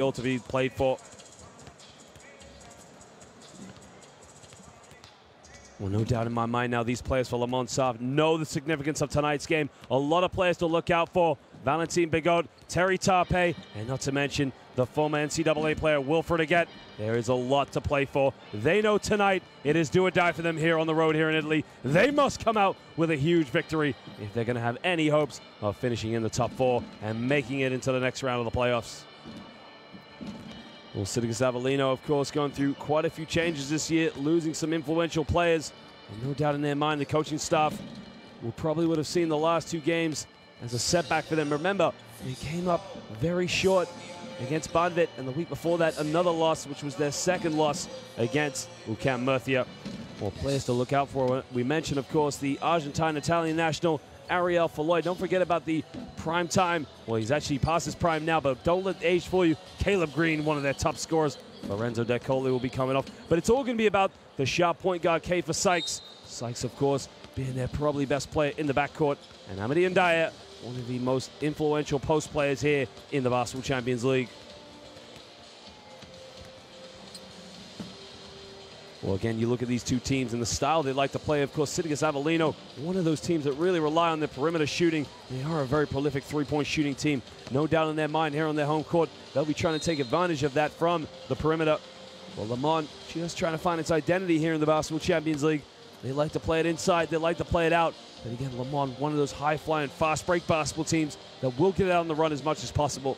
all to be played for. Well, no doubt in my mind now, these players for Lamont Sav know the significance of tonight's game. A lot of players to look out for. Valentin Bigot, Terry Tarpe, and not to mention the former NCAA player Wilfred Aguet. There is a lot to play for. They know tonight it is do or die for them here on the road here in Italy. They must come out with a huge victory if they're going to have any hopes of finishing in the top four and making it into the next round of the playoffs. Well, Sidigas Avellino, of course, going through quite a few changes this year, losing some influential players. And no doubt in their mind, the coaching staff probably would have seen the last two games as a setback for them. Remember, they came up very short against Banvit, and the week before that, another loss, which was their second loss against UCAM Murcia. Well, players to look out for. We mentioned, of course, the Argentine-Italian national, Ariel Falloy. Don't forget about the prime time. Well, he's actually past his prime now, but don't let age fool you. Caleb Green, one of their top scorers. Lorenzo Decoli will be coming off. But it's all going to be about the sharp point guard, Kiefer Sykes. Sykes, of course, being their probably best player in the backcourt. And Amity Ndaya, one of the most influential post players here in the Basketball Champions League. Well, again, you look at these two teams and the style they like to play. Of course, Sidigas Avellino, one of those teams that really rely on their perimeter shooting. They are a very prolific three-point shooting team. No doubt in their mind here on their home court, they'll be trying to take advantage of that from the perimeter. Well, Lamont just trying to find its identity here in the Basketball Champions League. They like to play it inside. They like to play it out. But again, Lamont, one of those high-flying, fast-break basketball teams that will get out on the run as much as possible.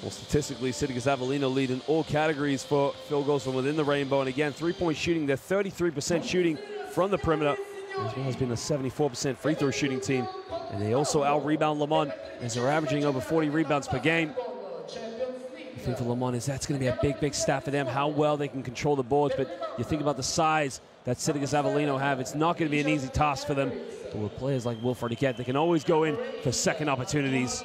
Well, statistically, Sidigas Avellino lead in all categories for field goals from within the rainbow. And again, three-point shooting, they're 33% shooting from the perimeter, as well as being a 74% free-throw shooting team. And they also out-rebound Lamont, as they're averaging over 40 rebounds per game. I think for Lamont, that's going to be a big, big stat for them, how well they can control the boards. But you think about the size that Sidigas Avellino have, it's not going to be an easy task for them. But with players like Wilfred Aguet, they can always go in for second opportunities.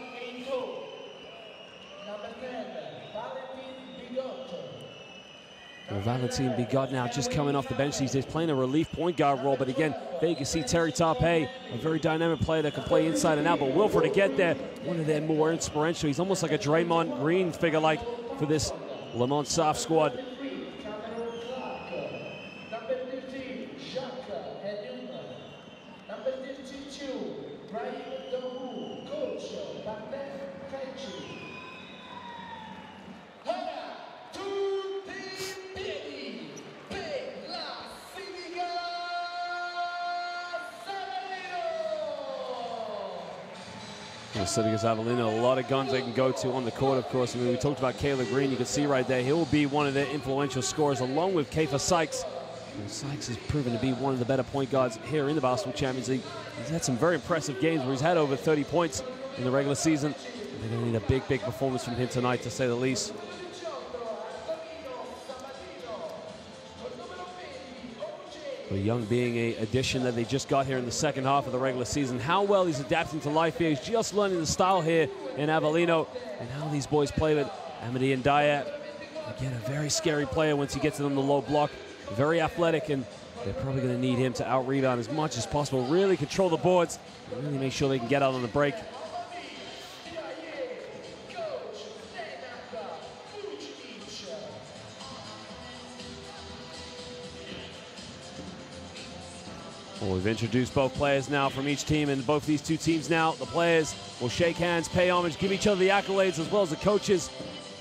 Well, Valentin Bigot now just coming off the bench these days, playing a relief point guard role. But again, there you can see Terry Tarpe, a very dynamic player that can play inside and out. But Wilfred Aguet there, one of their more inspirational. He's almost like a Draymond Green figure like for this Lamont Sav squad. Sidigas Avellino, a lot of guns they can go to on the court, of course. I mean, we talked about Caleb Green. You can see right there, he'll be one of their influential scorers, along with Kiefer Sykes. And Sykes has proven to be one of the better point guards here in the Basketball Champions League. He's had some very impressive games where he's had over 30 points in the regular season. They're going to need a big, big performance from him tonight, to say the least. But Young being an addition that they just got here in the second half of the regular season. How well he's adapting to life here. He's just learning the style here in Avellino and how these boys play with Amity Ndaya. Again, a very scary player once he gets it on the low block. Very athletic, and they're probably going to need him to out-rebound as much as possible. Really control the boards and really make sure they can get out on the break. Well, we've introduced both players now from each team, and both these two teams now, the players will shake hands, pay homage, give each other the accolades as well as the coaches.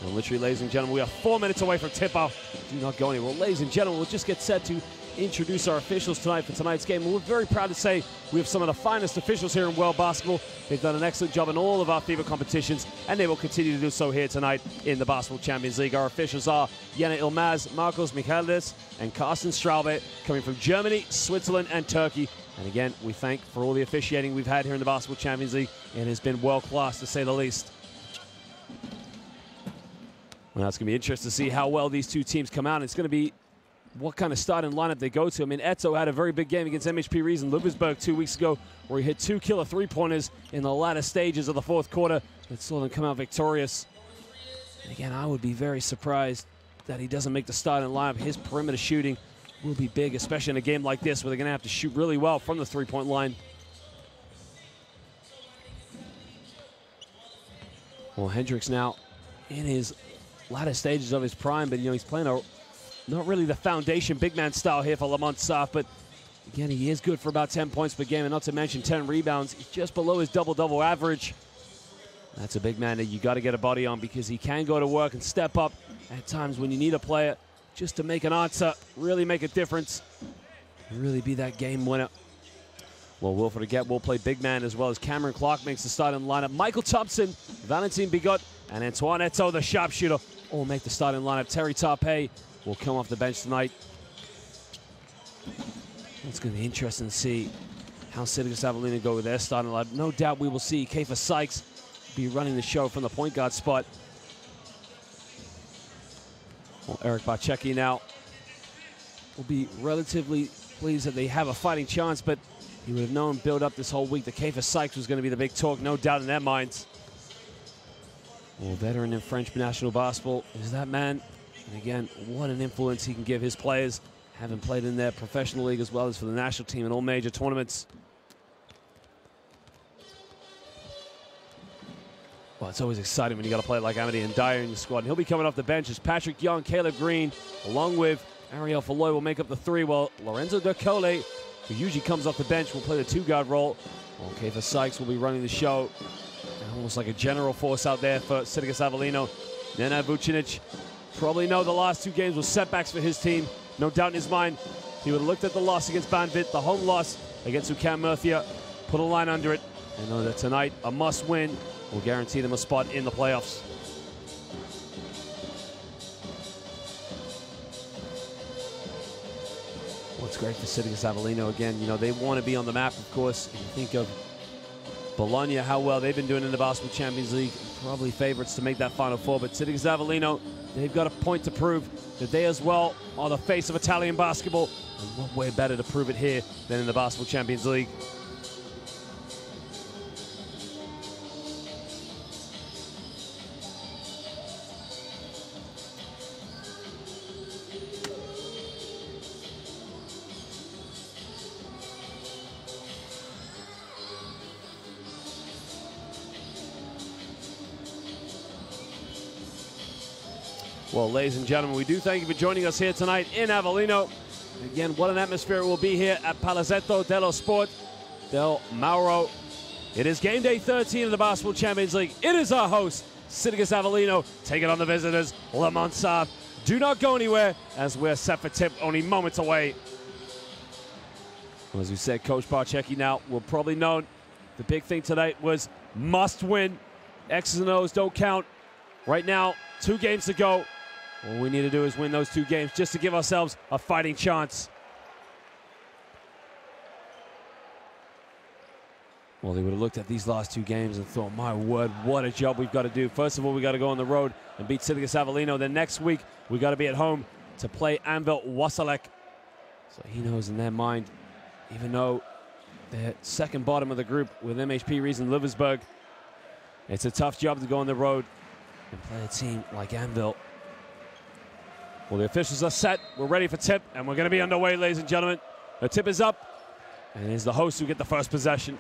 And literally, ladies and gentlemen, we are 4 minutes away from tip-off. Do not go anywhere. Well, ladies and gentlemen, we'll just get set to introduce our officials tonight for tonight's game. And we're very proud to say we have some of the finest officials here in world basketball. They've done an excellent job in all of our FIBA competitions, and they will continue to do so here tonight in the Basketball Champions League. Our officials are Jena Ilmaz, Marcos Michaelis, and Carsten Straube, coming from Germany, Switzerland, and Turkey. And again, we thank for all the officiating we've had here in the Basketball Champions League. It has been world-class, to say the least. Well, it's going to be interesting to see how well these two teams come out. It's going to be what kind of starting lineup they go to. I mean, Eto had a very big game against MHP Rees in Ludwigsburg 2 weeks ago, where he hit 2 killer three-pointers in the latter stages of the fourth quarter that saw them come out victorious. And again, I would be very surprised that he doesn't make the starting lineup. His perimeter shooting will be big, especially in a game like this where they're going to have to shoot really well from the three-point line. Well, Hendricks now in his latter stages of his prime, but he's playing not really the foundation big man style here for Lamont Soft, but again, he is good for about 10 points per game, and not to mention 10 rebounds. He's just below his double-double average. That's a big man that you got to get a body on, because he can go to work and step up at times when you need a player just to make an answer, really make a difference, and really be that game winner. Well, Wilfred Aguette will play big man, as well as Cameron Clark makes the starting lineup. Michael Thompson, Valentin Bigot, and Antoine Eto, the sharpshooter, all make the starting lineup. Terry Tarpe will come off the bench tonight. It's going to be interesting to see how Sidigas Avellino go with their starting lineup. No doubt we will see Kiefer Sykes be running the show from the point guard spot. Well, Eric Barchecki now will be relatively pleased that they have a fighting chance, but he would have known build up this whole week that Kiefer Sykes was going to be the big talk, no doubt in their minds. Well, veteran in French national basketball is that man. And again, what an influence he can give his players, having played in their professional league as well as for the national team in all major tournaments. Well, it's always exciting when you got a player like Amity and Dyer in your squad. And he'll be coming off the bench as Patrick Young, Caleb Green, along with Ariel Falloy will make up the three, while Lorenzo Decole, who usually comes off the bench, will play the two-guard role. Well, Kiefer Sykes will be running the show. Almost like a general force out there for Sidigas Avellino. Nenad Vucinic probably know the last two games were setbacks for his team. No doubt in his mind, he would have looked at the loss against Banvit, the home loss against UQAM Murcia, put a line under it, and know that tonight a must-win will guarantee them a spot in the playoffs. What's great for Sidigas Avellino, again, they want to be on the map, of course. If you think of Bologna, how well they've been doing in the Basketball Champions League, probably favorites to make that Final Four, but Sidigas Avellino, they've got a point to prove that they as well are the face of Italian basketball, and what way better to prove it here than in the Basketball Champions League. Well, ladies and gentlemen, we do thank you for joining us here tonight in Avellino. Again, what an atmosphere it will be here at Palazzetto dello Sport del Mauro. It is game day 13 of the Basketball Champions League. It is our host, Sidigas Avellino, taking on the visitors, Lamont Soft. Do not go anywhere, as we're set for tip only moments away. Well, as we said, Coach Barchecki now will probably know the big thing tonight was must win. X's and O's don't count. Right now, 2 games to go. All we need to do is win those 2 games just to give ourselves a fighting chance. Well, they would have looked at these last 2 games and thought, my word, what a job we've got to do. First of all, we got to go on the road and beat Sidigas Avellino. Then next week, we got to be at home to play Anvil Wasalek. So he knows in their mind, even though they're second bottom of the group with MHP Riesen Liversberg, it's a tough job to go on the road and play a team like Anvil. Well, the officials are set. We're ready for tip, and we're going to be underway, ladies and gentlemen. The tip is up, and it's the hosts who get the first possession.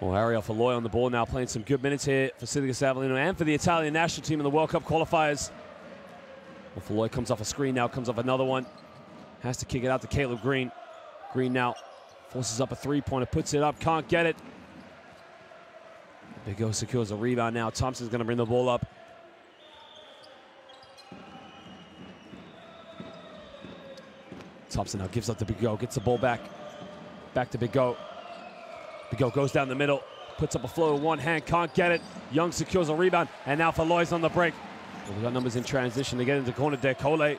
Well, Ariel Falloy on the ball now, playing some good minutes here for Sidigas Avellino and for the Italian national team in the World Cup qualifiers. Well, Falloy comes off a screen now, comes off another one. Has to kick it out to Caleb Green. Green now forces up a three-pointer, puts it up, can't get it. Big O secures a rebound now. Thompson's going to bring the ball up. Thompson now gives up to Big O, gets the ball back. Back to Big O. Big O goes down the middle, puts up a flow with one hand, can't get it. Young secures a rebound, and now Falloy's on the break. Well, we've got numbers in transition to get into corner. Decole.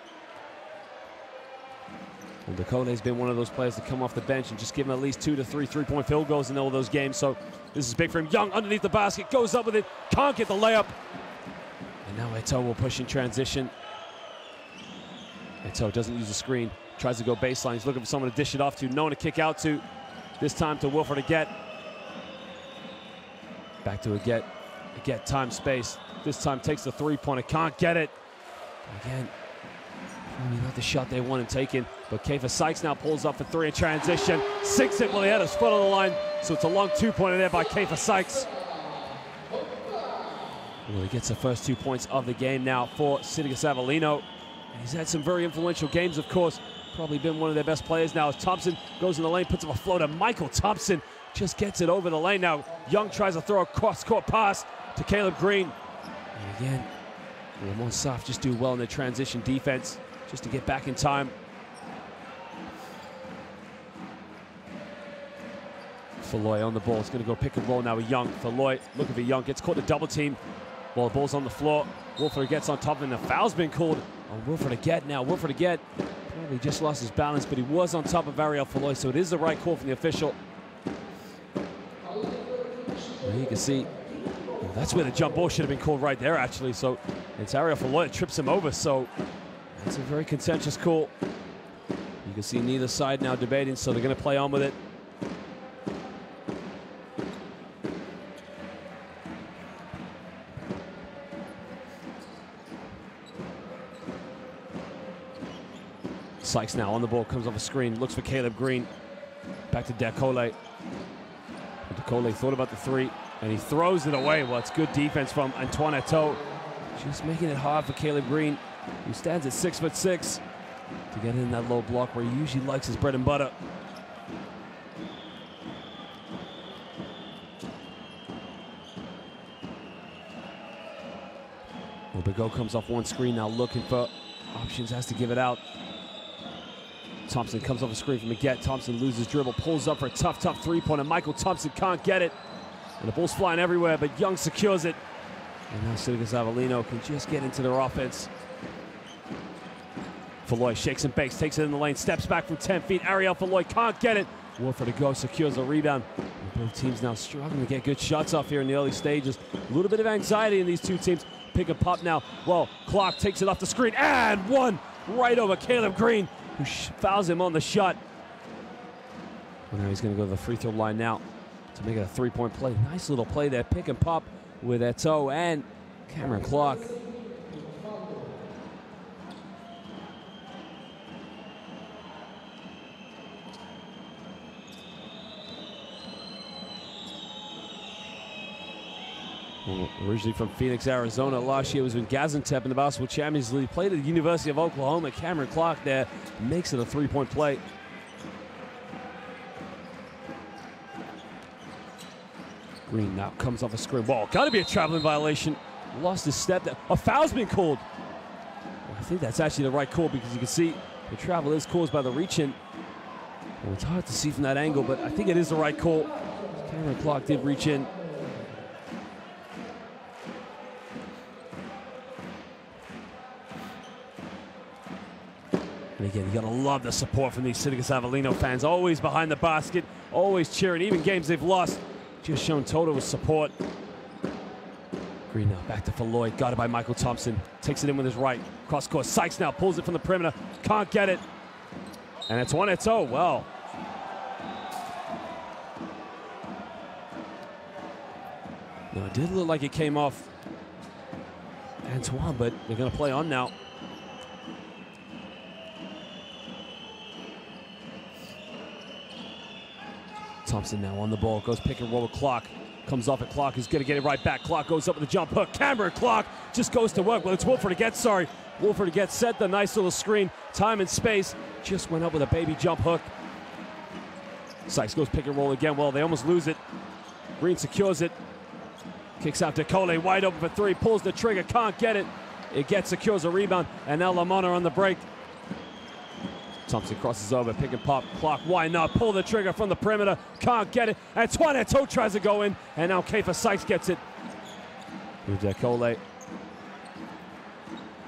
Well, Decole's been one of those players to come off the bench and just give him at least 2 to 3 three-point field goals in all those games. So this is big for him. Young underneath the basket, goes up with it, can't get the layup. And now Eto will push in transition. Eto doesn't use the screen, tries to go baseline. He's looking for someone to dish it off to, no one to kick out to. This time to Wilfred Aguette. Back to Aguette. Aguette, time, space. This time takes the three-pointer, can't get it. Again, Maybe not the shot they wanted taken, but Kiefer Sykes now pulls up for three in transition. Sinks it while he had his foot on the line, so it's a long two-pointer there by Kiefer Sykes. Well, he gets the first 2 points of the game now for Sidigas Avellino. And he's had some very influential games, of course. Probably been one of their best players now as Thompson goes in the lane, puts up a floater. Michael Thompson just gets it over the lane now. Young tries to throw a cross-court pass to Caleb Green. And again, Lamont Soft just do well in the transition defense just to get back in time. Falloy on the ball. It's going to go pick and roll now with Young. Falloy looking for Young. Gets caught in a double team while the ball's on the floor. Wolford gets on top of him. The foul's been called on Wilfred Aguet now. Wilfred Aguet probably just lost his balance, but he was on top of Ariel Falloy, so it is the right call from the official. And you can see, well, that's where the jump ball should have been called right there, actually. So it's Ariel Falloy that trips him over, so that's a very contentious call. You can see neither side now debating, so they're going to play on with it. Sykes now on the ball, comes off a screen, looks for Caleb Green. Back to Dekole. Dekole thought about the three, and he throws it away. Well, it's good defense from Antoine Eto'o. Just making it hard for Caleb Green, who stands at 6'6", to get in that low block where he usually likes his bread and butter. Well, Bigot comes off one screen now, looking for options, has to give it out. Thompson comes off a screen from Aguet. Thompson loses dribble, pulls up for a tough three-pointer. Michael Thompson can't get it. And the ball's flying everywhere, but Young secures it. And now Sidigas Avellino can just get into their offense. Falloy shakes and bakes, takes it in the lane, steps back from 10 feet. Ariel Falloy can't get it. Wolford to go, secures the rebound. And both teams now struggling to get good shots off here in the early stages. A little bit of anxiety in these two teams. Pick and pop now. Well, Clark takes it off the screen, and one right over Caleb Green, who fouls him on the shot. Well, now he's going to go to the free throw line now to make it a three-point play. Nice little play there. Pick and pop with Eto'o and Cameron Clark. Well, originally from Phoenix, Arizona. Last year was in Gaziantep in the Basketball Champions League. Played at the University of Oklahoma. Cameron Clark there makes it a three-point play. Green now comes off a screen ball. Got to be a traveling violation. Lost his step there. A foul's been called. Well, I think that's actually the right call because you can see the travel is caused by the reach-in. Well, it's hard to see from that angle, but I think it is the right call. Cameron Clark did reach in. And again, you gotta love the support from these Sidigas Avellino fans. Always behind the basket, always cheering. Even games they've lost, just shown total support. Green now back to Falloy, guarded by Michael Thompson. Takes it in with his right. Cross court, Sykes now pulls it from the perimeter. Can't get it. And it's Antoine Eto'o. Well. No, it did look like it came off Antoine, but they're gonna play on now. Thompson now on the ball, goes pick and roll with Clark. Comes off at Clark, he's gonna get it right back. Clark goes up with the jump hook. Cameron Clark just goes to work. Well, it's Wolford Aguet, sorry. Wolford Aguet set the nice little screen. Time and space, just went up with a baby jump hook. Sykes goes pick and roll again. Well, they almost lose it. Green secures it. Kicks out to Dekole, wide open for three, pulls the trigger, can't get it. Aguet secures a rebound, and now Lamont on the break. Thompson crosses over, pick and pop. Clark, why not? Pull the trigger from the perimeter. Can't get it. Antoine Eto'o tries to go in, and now Kiefer Sykes gets it. Dekole.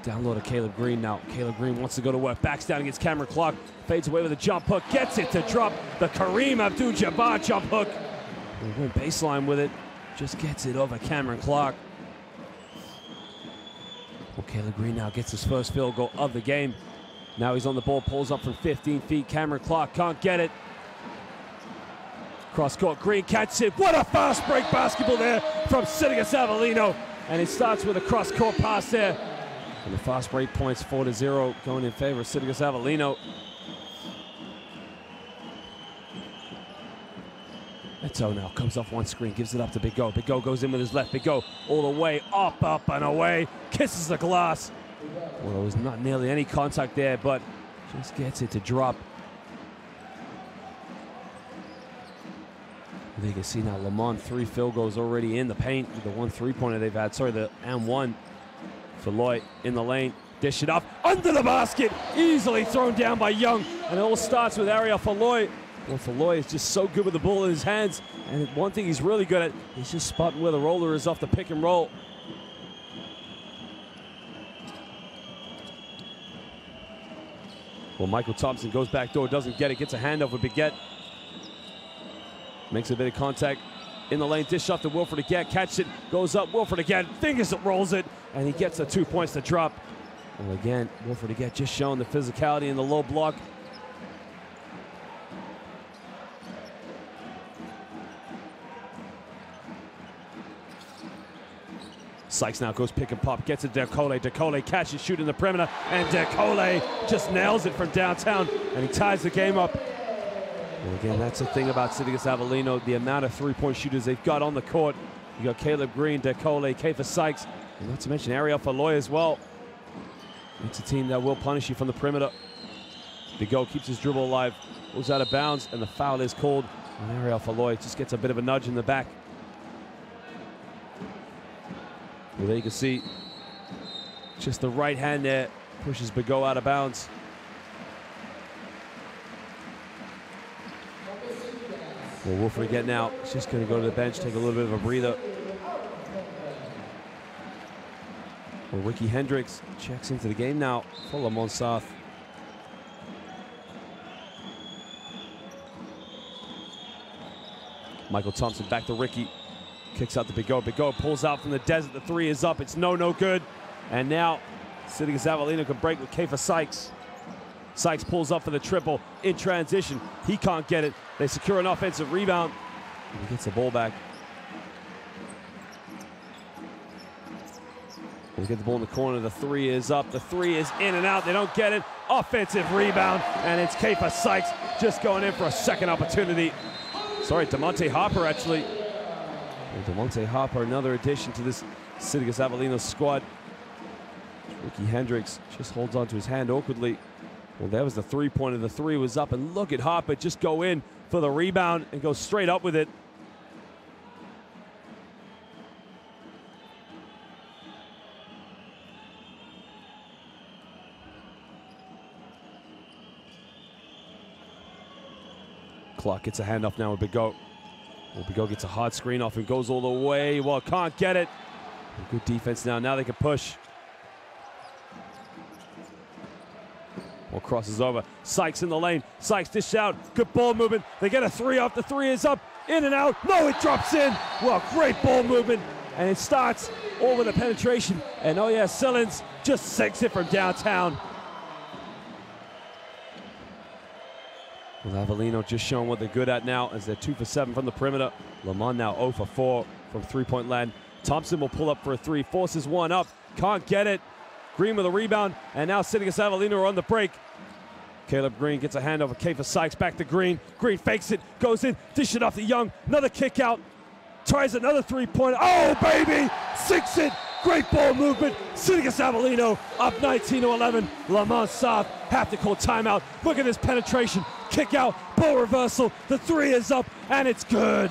Down low to Caleb Green now. Caleb Green wants to go to work. Backs down against Cameron Clark. Fades away with a jump hook. Gets it to drop the Kareem Abdul-Jabbar jump hook. We went baseline with it. Just gets it over Cameron Clark. Well, Caleb Green now gets his first field goal of the game. Now he's on the ball, pulls up from 15 feet. Cameron Clark can't get it. Cross court, Green catches it. What a fast break basketball there from Sidigas Avellino. And it starts with a cross court pass there And the fast break points 4-0 going in favor of Sidigas Avellino. Eto now comes off one screen, gives it up to Big Go. Big Go goes in with his left. Big Go all the way, up, and away. Kisses the glass. Well, there was not nearly any contact there, but just gets it to drop. And you can see now Lamont, 3 field goals already in the paint with the 1 3-pointer they've had. Sorry, the and 1 for Loy in the lane. Dish it up under the basket. Easily thrown down by Young. And it all starts with Ariel Falloy. Well, Falloy is just so good with the ball in his hands. And one thing he's really good at, he's just spotting where the roller is off the pick and roll. Well, Michael Thompson goes back door, doesn't get it, gets a handoff with Biget. Makes a bit of contact in the lane, dish off to Wilfred again, catches it, goes up, Wilfred again, fingers it, rolls it, and he gets the 2 points to drop. Well, again, Wilfred again just showing the physicality in the low block. Sykes now goes pick and pop, gets it to Dekole. Dekole catches, shooting the perimeter, and Dekole just nails it from downtown, and he ties the game up. And again, that's the thing about Sidigas Avellino, the amount of 3-point shooters they've got on the court. You got Caleb Green, Dekole, Kiefer Sykes, and not to mention Ariel Falloy as well. It's a team that will punish you from the perimeter. Big Go keeps his dribble alive, goes out of bounds, and the foul is called. And Ariel Falloy just gets a bit of a nudge in the back. Well, there you can see just the right hand there pushes Big Go out of bounds. Well, Wilfred again now. He's just going to go to the bench, take a little bit of a breather. Well, Ricky Hendricks checks into the game now for Lamont South. Michael Thompson back to Ricky. Kicks out to Big Go. Big Go pulls out from the desert. The 3 is up. It's no good. And now Sidigas Avellino can break with Kiefer Sykes. Sykes pulls up for the triple in transition. He can't get it. They secure an offensive rebound. And he gets the ball back. They get the ball in the corner. The 3 is up. The 3 is in and out. They don't get it. Offensive rebound. And it's Kiefer Sykes just going in for a second opportunity. Sorry, DeMonte Harper actually. And DeMonte Harper, another addition to this Sidigas Avellino squad. Ricky Hendricks just holds onto his hand awkwardly. Well, that was the 3-pointer. The 3 was up, and look at Harper just go in for the rebound and go straight up with it. Clark gets a handoff now with Big Go. Well, Big Go gets a hard screen off and goes all the way. Well, can't get it. Good defense now. Now they can push. Well, crosses over. Sykes in the lane. Sykes dish out. Good ball movement. They get a 3 off. The 3 is up. In and out. No, it drops in. Well, great ball movement. And it starts all with a penetration. And oh yeah, Sillins just sinks it from downtown. Well, Avellino just showing what they're good at now as they're 2 for 7 from the perimeter. Lamont now 0 for 4 from 3-point land. Thompson will pull up for a 3. Forces one up. Can't get it. Green with a rebound, and now Sidigas Avellino are on the break. Caleb Green gets a handover. Kiefer Sykes back to Green. Green fakes it, goes in, dish it off to Young. Another kick out. Tries another 3-pointer. Oh, baby! Sinks it. Great ball movement. Sidigas Avellino up 19-11. Lamont South have to call timeout. Look at this penetration. Kick out, ball reversal. The 3 is up, and it's good.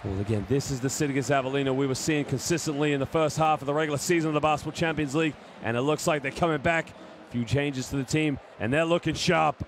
Well, again, this is the Sidigas Avellino we were seeing consistently in the first half of the regular season of the Basketball Champions League, and it looks like they're coming back. A few changes to the team, and they're looking sharp.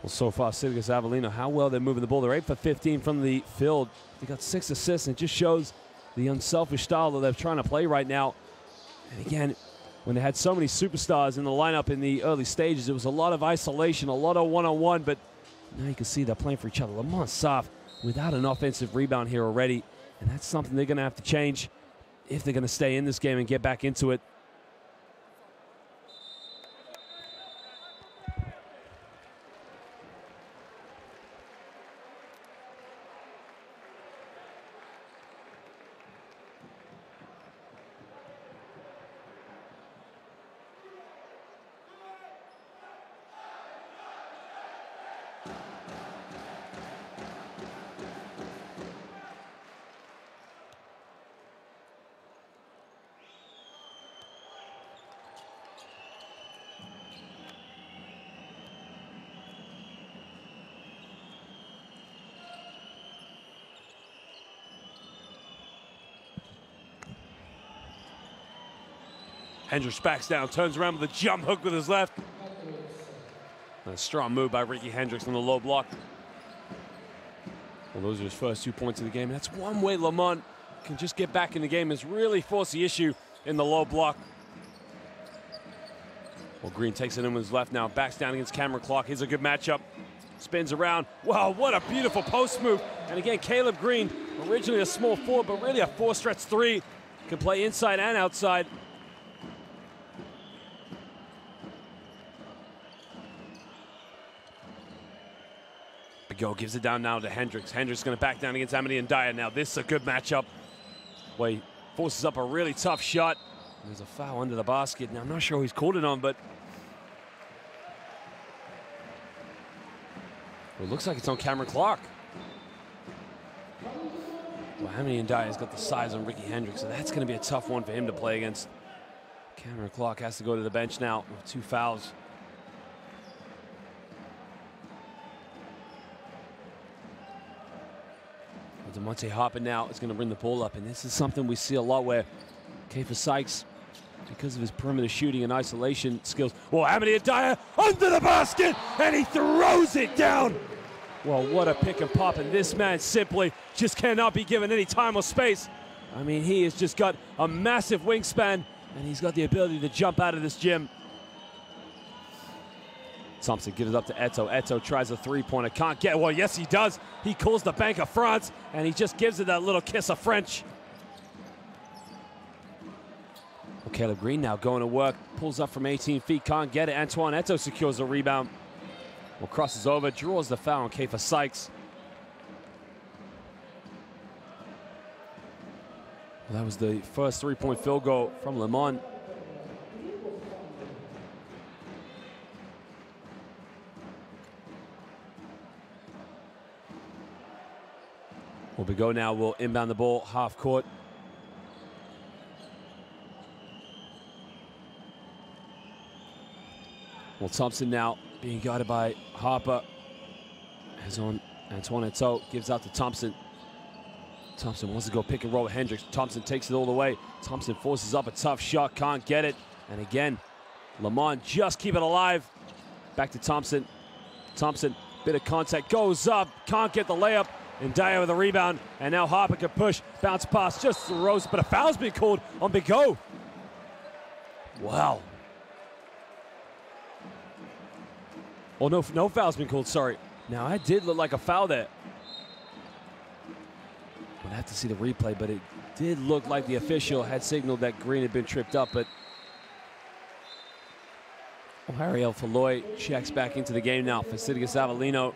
Well, so far, Sidigas Avellino, how well they're moving the ball. They're 8 for 15 from the field. They got 6 assists, and it just shows the unselfish style that they're trying to play right now. And again, when they had so many superstars in the lineup in the early stages, it was a lot of isolation, a lot of one-on-one, but now you can see they're playing for each other. Lamont South without an offensive rebound here already, and that's something they're going to have to change if they're going to stay in this game and get back into it. Hendricks backs down, turns around with a jump hook with his left. And a strong move by Ricky Hendricks on the low block. Well, those are his first 2 points of the game. That's one way Lamont can just get back in the game, is really force the issue in the low block. Well, Green takes it in with his left now, backs down against Cameron Clark. Here's a good matchup. Spins around. Wow, what a beautiful post move. And again, Caleb Green, originally a small forward, but really a four-stretch three. Can play inside and outside. Go gives it down now to Hendricks. Hendricks going to back down against Amity and Dyer. Now this is a good matchup. Where he forces up a really tough shot. There's a foul under the basket. Now I'm not sure who he's called it on, but it looks like it's on Cameron Clark. Well, Amity and Dyer's got the size on Ricky Hendricks, so that's going to be a tough one for him to play against. Cameron Clark has to go to the bench now with 2 fouls. DeMonte Harper now is going to bring the ball up, and this is something we see a lot where Kiefer Sykes, because of his perimeter shooting and isolation skills. Well, Amity Dyer under the basket, and he throws it down. Well, what a pick and pop, and this man simply just cannot be given any time or space. I mean, he has just got a massive wingspan, and he's got the ability to jump out of this gym. Thompson gives it up to Eto. Eto tries a three-pointer, can't get it. Well, yes, he does. He calls the Bank of France, and he just gives it that little kiss of French. Well, Caleb Green now going to work, pulls up from 18 feet, can't get it. Antoine Eto secures the rebound. Well, crosses over, draws the foul on Kiefer Sykes. Well, that was the first three-point field goal from Lamont. Well, Bigot now will inbound the ball half court. Well, Thompson now being guarded by Harper. Has on Antoine Eto, gives out to Thompson. Thompson wants to go pick and roll with Hendricks. Thompson takes it all the way. Thompson forces up a tough shot, can't get it. And again, Lamont just keep it alive. Back to Thompson. Thompson, bit of contact, goes up, can't get the layup. And Dyer with a rebound, and now Harper can push, bounce pass, just throws, but a foul's been called on Bigot. Wow. Oh, no foul's been called, sorry. Now, that did look like a foul there. We'll have to see the replay, but it did look like the official had signaled that Green had been tripped up, but Ariel Falloy checks back into the game now for Sidigas Avellino.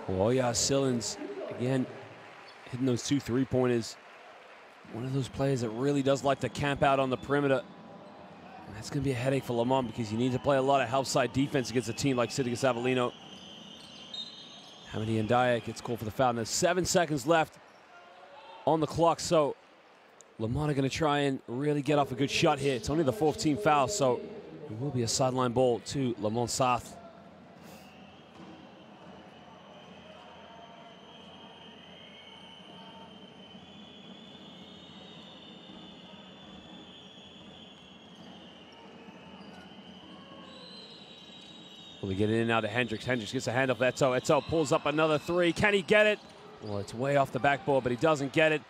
Well, yeah, Sillins, again, hitting those 2 three-pointers. One of those players that really does like to camp out on the perimeter. And that's going to be a headache for Lamont because you need to play a lot of help side defense against a team like Sidigas Avellino. Hamidi and Dyer gets called for the foul. And there's 7 seconds left on the clock, so Lamont are going to try and really get off a good shot here. It's only the 4th team foul, so it will be a sideline ball to Lamont South. Well, they get it in now to Hendricks. Hendricks gets a handoff to Eto. Eto pulls up another 3. Can he get it? Well, it's way off the backboard, but he doesn't get it.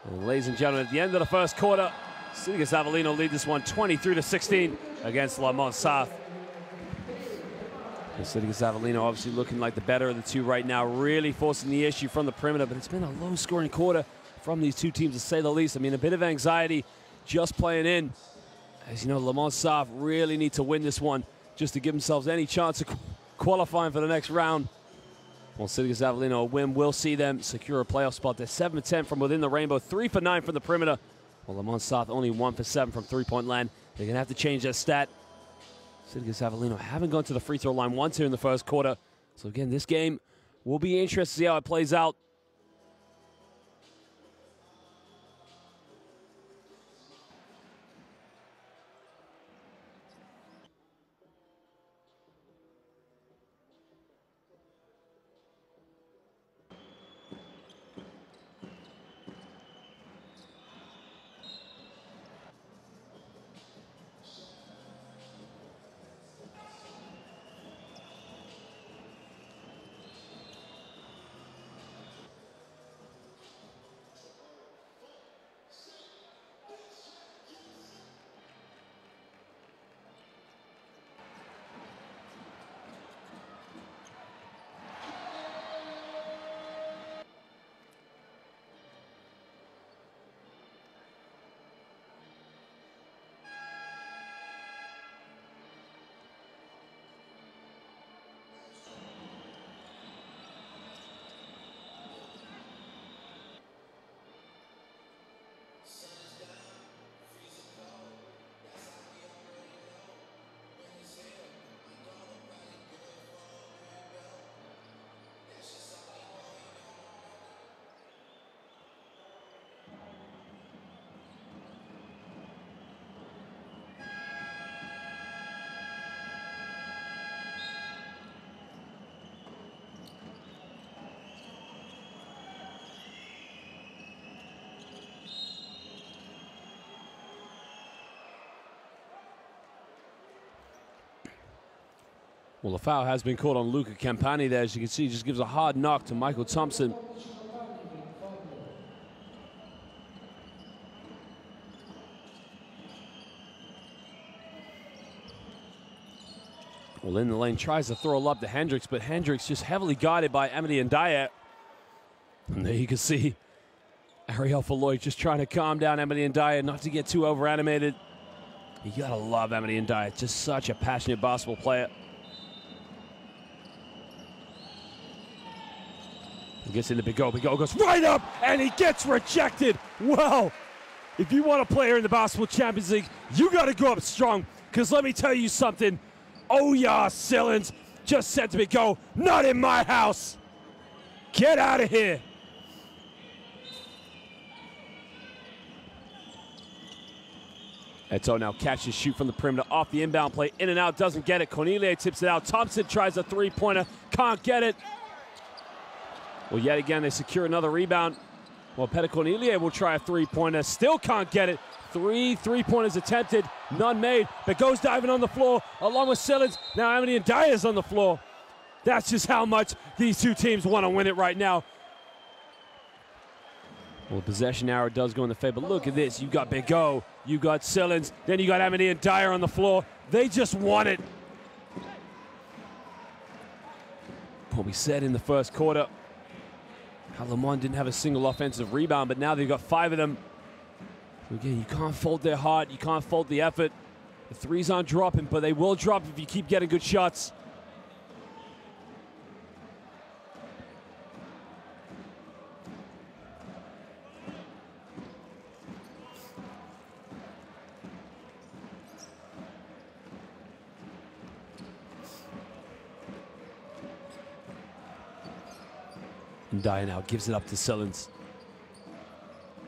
And ladies and gentlemen, at the end of the first quarter, Sidigas Avellino lead this one 23-16 against Lamont South. Sidigas Avellino obviously looking like the better of the two right now, really forcing the issue from the perimeter, but it's been a low-scoring quarter from these two teams, to say the least. I mean, a bit of anxiety just playing in. As you know, Lamont South really need to win this one just to give themselves any chance of qualifying for the next round. Well, Sidigas Avellino, a win will see them secure a playoff spot. They're 7 for 10 from within the rainbow, 3 for 9 from the perimeter. Well, Lamont South only 1 for 7 from three-point land. They're going to have to change that stat. Sidigas Avellino haven't gone to the free throw line once here in the first quarter. So again, this game will be interesting to see how it plays out. Well, a foul has been called on Luca Campani there. As you can see, he just gives a hard knock to Michael Thompson. Well, in the lane, tries to throw a lob to Hendricks, but Hendricks just heavily guarded by Amity and Dyer. And there you can see Ariel Falloy just trying to calm down Amity and Dyer, not to get too over-animated. You gotta love Amity and Dyer, just such a passionate basketball player. He gets into Big O. Big O goes right up, and he gets rejected. Well, if you want a player in the Basketball Champions League, you got to go up strong, because let me tell you something. Oh, yeah, Sillins just said to Big O, not in my house. Get out of here. Eto'o now catches, shoot from the perimeter, off the inbound play, in and out, doesn't get it. Cornelia tips it out. Thompson tries a three-pointer, can't get it. Well, yet again, they secure another rebound. Well, Peter Cornelia will try a three-pointer, still can't get it. Three-pointers attempted, none made, but goes diving on the floor along with Sillins. Now Amity and Dyer's on the floor. That's just how much these two teams want to win it right now. Well, the possession arrow does go in the favor. Look at this. You got Big O, you got Sillins, then you got Amity and Dyer on the floor. They just want it. What we said in the first quarter, how Lamont didn't have a single offensive rebound, but now they've got 5 of them. So again, you can't fault their heart, you can't fault the effort. The threes aren't dropping, but they will drop if you keep getting good shots. And Dyer now gives it up to Sillins.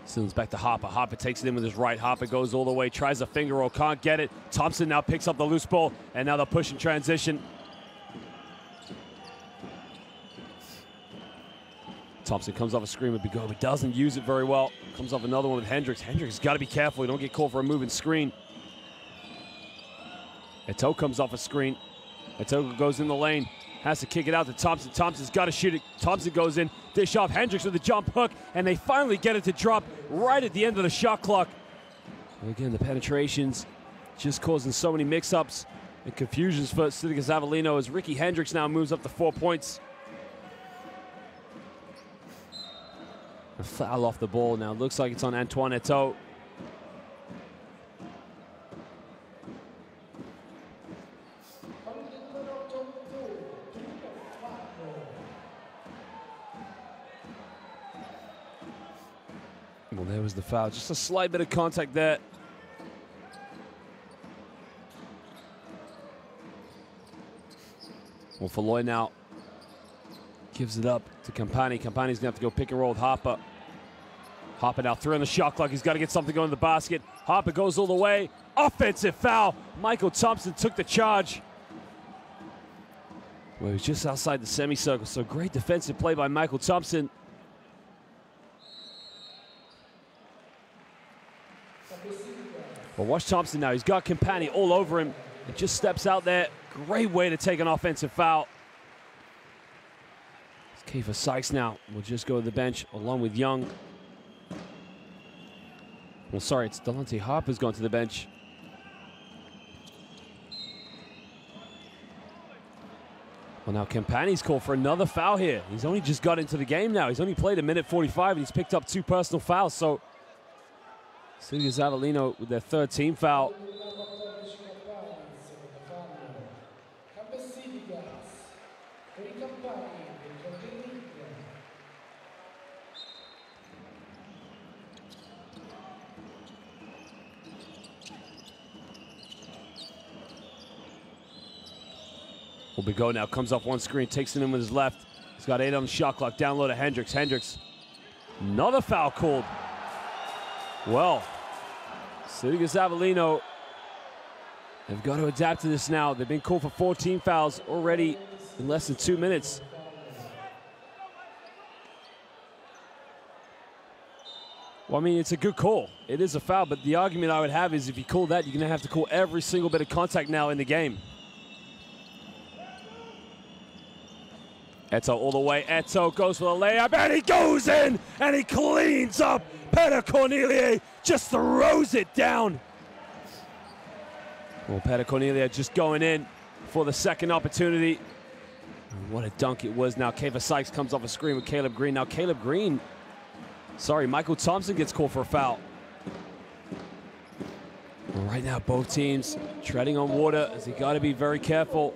Sillins back to Harper. Harper takes it in with his right. Harper goes all the way, tries a finger roll, can't get it. Thompson now picks up the loose ball, and now they're pushing transition. Thompson comes off a screen with Big O, but doesn't use it very well. Comes off another one with Hendricks. Hendricks got to be careful. You don't get called for a moving screen. Eto'o comes off a screen. Eto'o goes in the lane. Has to kick it out to Thompson. Thompson's got to shoot it. Thompson goes in. Dish off. Hendricks with a jump hook. And they finally get it to drop right at the end of the shot clock. And again, the penetrations just causing so many mix-ups and confusions for Sidigas Avellino as Ricky Hendricks now moves up to 4 points. A foul off the ball now. Looks like it's on Antoine Eto'o. Well, there was the foul. Just a slight bit of contact there. Well, Falloy now gives it up to Campani. Campani's going to have to go pick and roll with Harper. Harper now through on the shot clock. He's got to get something going in the basket. Harper goes all the way. Offensive foul. Michael Thompson took the charge. Well, he was just outside the semicircle, so great defensive play by Michael Thompson. But watch Thompson now. He's got Campani all over him. He just steps out there. Great way to take an offensive foul. It's Kiefer Sykes now. Will just go to the bench along with Young. Well, sorry, it's Delonte Harper's gone to the bench. Well, now Campani's called for another foul here. He's only just got into the game now. He's only played a minute 45 and he's picked up 2 personal fouls. So Sidigas Avellino with their 3rd team foul. Well, Big O now comes off one screen, takes it in with his left. He's got 8 on the shot clock. Down low to Hendricks. Hendricks. Another foul called. Well, Sidigas Avellino have got to adapt to this now. They've been called for 14 fouls already in less than 2 minutes. Well, I mean, it's a good call. It is a foul, but the argument I would have is if you call that, you're going to have to call every single bit of contact now in the game. Eto all the way. Eto goes for the layup, and he goes in, and he cleans up. Peter Cornelia just throws it down. Well, Peter Cornelia just going in for the second opportunity. And what a dunk it was. Now Keifer Sykes comes off a screen with Caleb Green. Now Caleb Green, Michael Thompson gets called for a foul. Well, right now, both teams treading on water as they got to be very careful.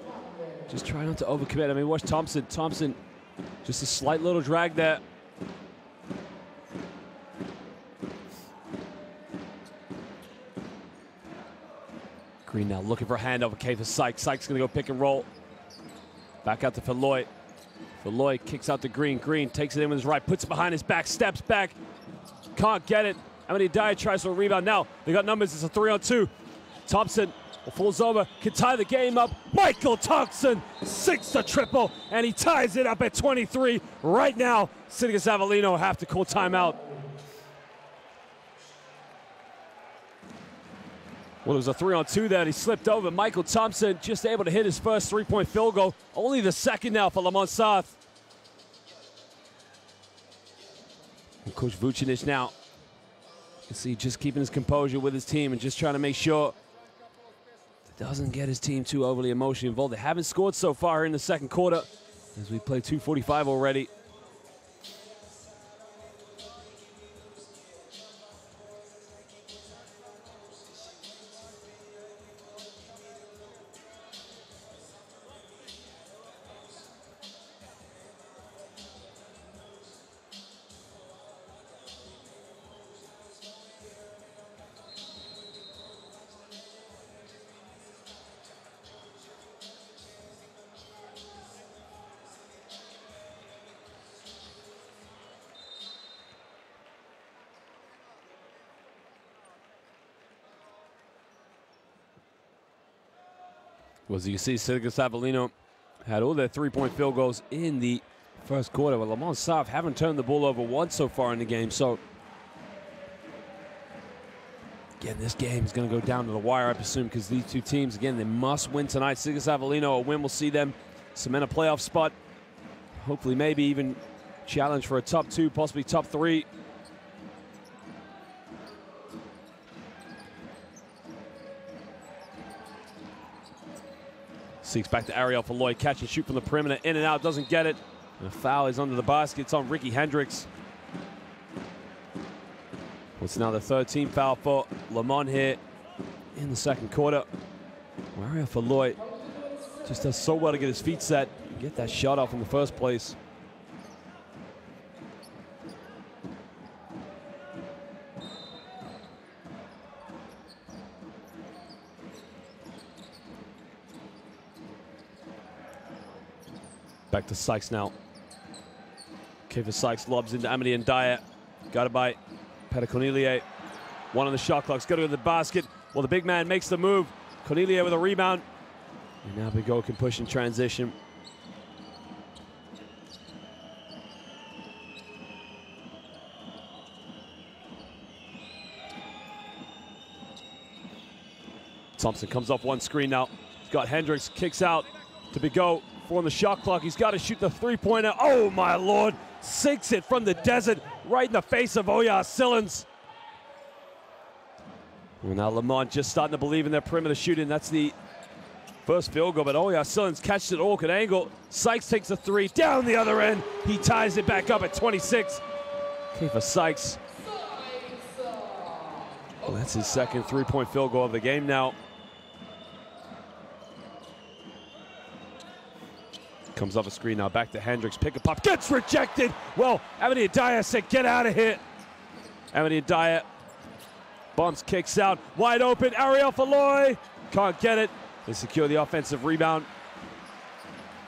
Just try not to overcommit. I mean, watch Thompson. Thompson, just a slight little drag there. Green now looking for a handover. Keifer Sykes. Sykes going to go pick and roll. Back out to Feloy. Feloy kicks out to Green. Green takes it in with his right, puts it behind his back, steps back. Can't get it. Amity Dyer tries for a rebound. Now they got numbers. It's a 3-on-2. Thompson falls over, can tie the game up. Michael Thompson sinks the triple, and he ties it up at 23. Right now, Sidigas Avellino have to call timeout. Well, it was a 3-on-2 there, and he slipped over. Michael Thompson just able to hit his first three-point field goal. Only the second now for Lamont South. And Coach Vucinic now, you can see just keeping his composure with his team and just trying to make sure doesn't get his team too overly emotionally involved. They haven't scored so far in the second quarter as we play 2:45 already. Well, as you can see, Sidigas Avellino had all their three-point field goals in the first quarter. Well, Lamont South haven't turned the ball over once so far in the game. So, again, this game is going to go down to the wire, I presume, because these two teams, again, they must win tonight. Sidigas Avellino, a win will see them cement a playoff spot. Hopefully, maybe even challenge for a top 2, possibly top 3. Seeks back to Ariel Feloy, catch and shoot from the perimeter, in and out, doesn't get it. And a foul is under the basket. It's on Ricky Hendricks. It's now the third team foul for Lamont here in the second quarter. Ariel Feloy just does so well to get his feet set and get that shot off in the first place. Back to Sykes now. Keifer Sykes lobs into Amity and Dyer. Got it by Peter Cornelia. One on the shot clock. It's got to go to the basket. Well, the big man makes the move. Cornelia with a rebound. And now Bigot can push in transition. Thompson comes off one screen now. He's got Hendricks, kicks out to Bigot. On the shot clock, he's got to shoot the three-pointer. Oh my Lord, sinks it from the desert right in the face of Oyar Sillins. Well, now Lamont just starting to believe in their perimeter shooting. That's the first field goal, but Oyar Sillins catches it awkward angle. Sykes takes a three down the other end. He ties it back up at 26. Keifer Sykes. Well, that's his second three-point field goal of the game now. Comes off a screen now, back to Hendricks, pick a pop, gets rejected. Well, Amity Dyer said, get out of here. Amity Dyer bumps, kicks out, wide open, Ariel Feloy, can't get it. They secure the offensive rebound.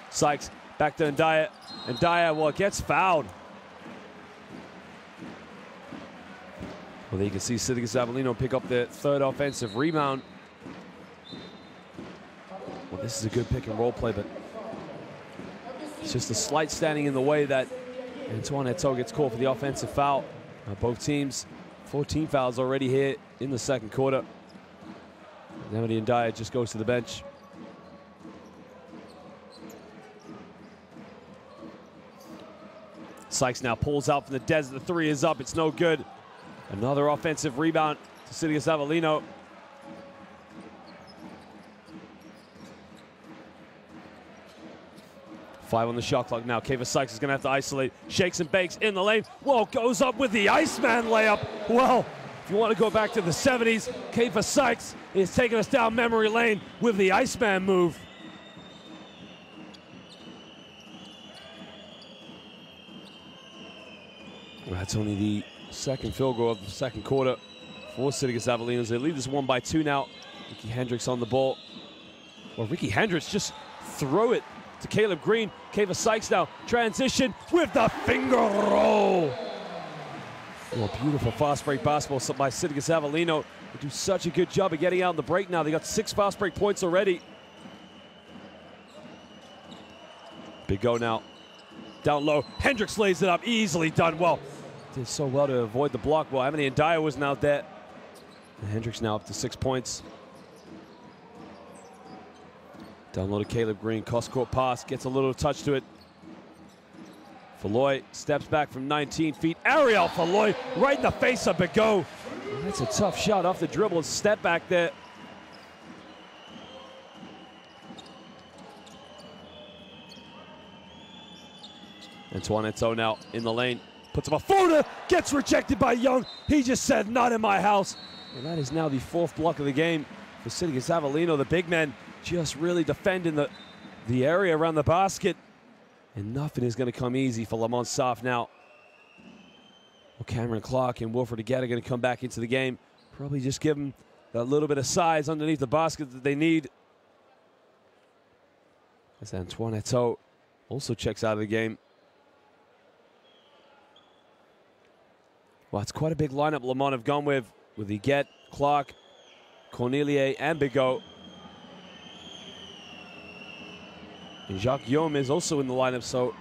Sykes, back to Dyer, and Dyer, well, gets fouled. Well, there you can see Sidigas Avellino pick up their third offensive rebound. Well, this is a good pick and roll play, but it's just a slight standing in the way that Antoine Eto gets called for the offensive foul. Both teams, 14 fouls already here in the second quarter. Amity and Dyer just goes to the bench. Sykes now pulls out from the desert. The three is up. It's no good. Another offensive rebound to Sidigas Avellino. Five on the shot clock now. Keifer Sykes is going to have to isolate. Shakes and bakes in the lane. Whoa, goes up with the Iceman layup. Well, if you want to go back to the 70s, Keifer Sykes is taking us down memory lane with the Iceman move. Well, that's only the second field goal of the second quarter for Sidigas Avellino. They lead this one by 2 now. Ricky Hendricks on the ball. Well, Ricky Hendricks just throw it to Caleb Green. Keifer Sykes now transition with the finger roll. Oh, beautiful fast break basketball by Sidigas Avellino. They do such a good job of getting out in the break now. They got 6 fast break points already. Big go now. Down low. Hendricks lays it up. Easily done. Well, did so well to avoid the block. Well, Anthony Dyer wasn't out there. And Hendricks now up to 6 points. Down low to Caleb Green. Cross-court pass. Gets a little touch to it. Falloy steps back from 19 feet. Ariel Falloy right in the face of Bigot. That's a tough shot off the dribble and step back there. Antoine Eto now in the lane. Puts up a floater. Gets rejected by Young. He just said, not in my house. And that is now the 4th block of the game for Sidigas Avellino. The big men just really defending the area around the basket. And nothing is going to come easy for Lamont Soft now. Well, Cameron Clark and Wilfred Agetta are going to come back into the game. Probably just give them that little bit of size underneath the basket that they need. As Antoine Eto also checks out of the game. Well, it's quite a big lineup Lamont have gone with Aguette, Clark, Cornelier, and Bigot. And Jacques Guillaume is also in the lineup, so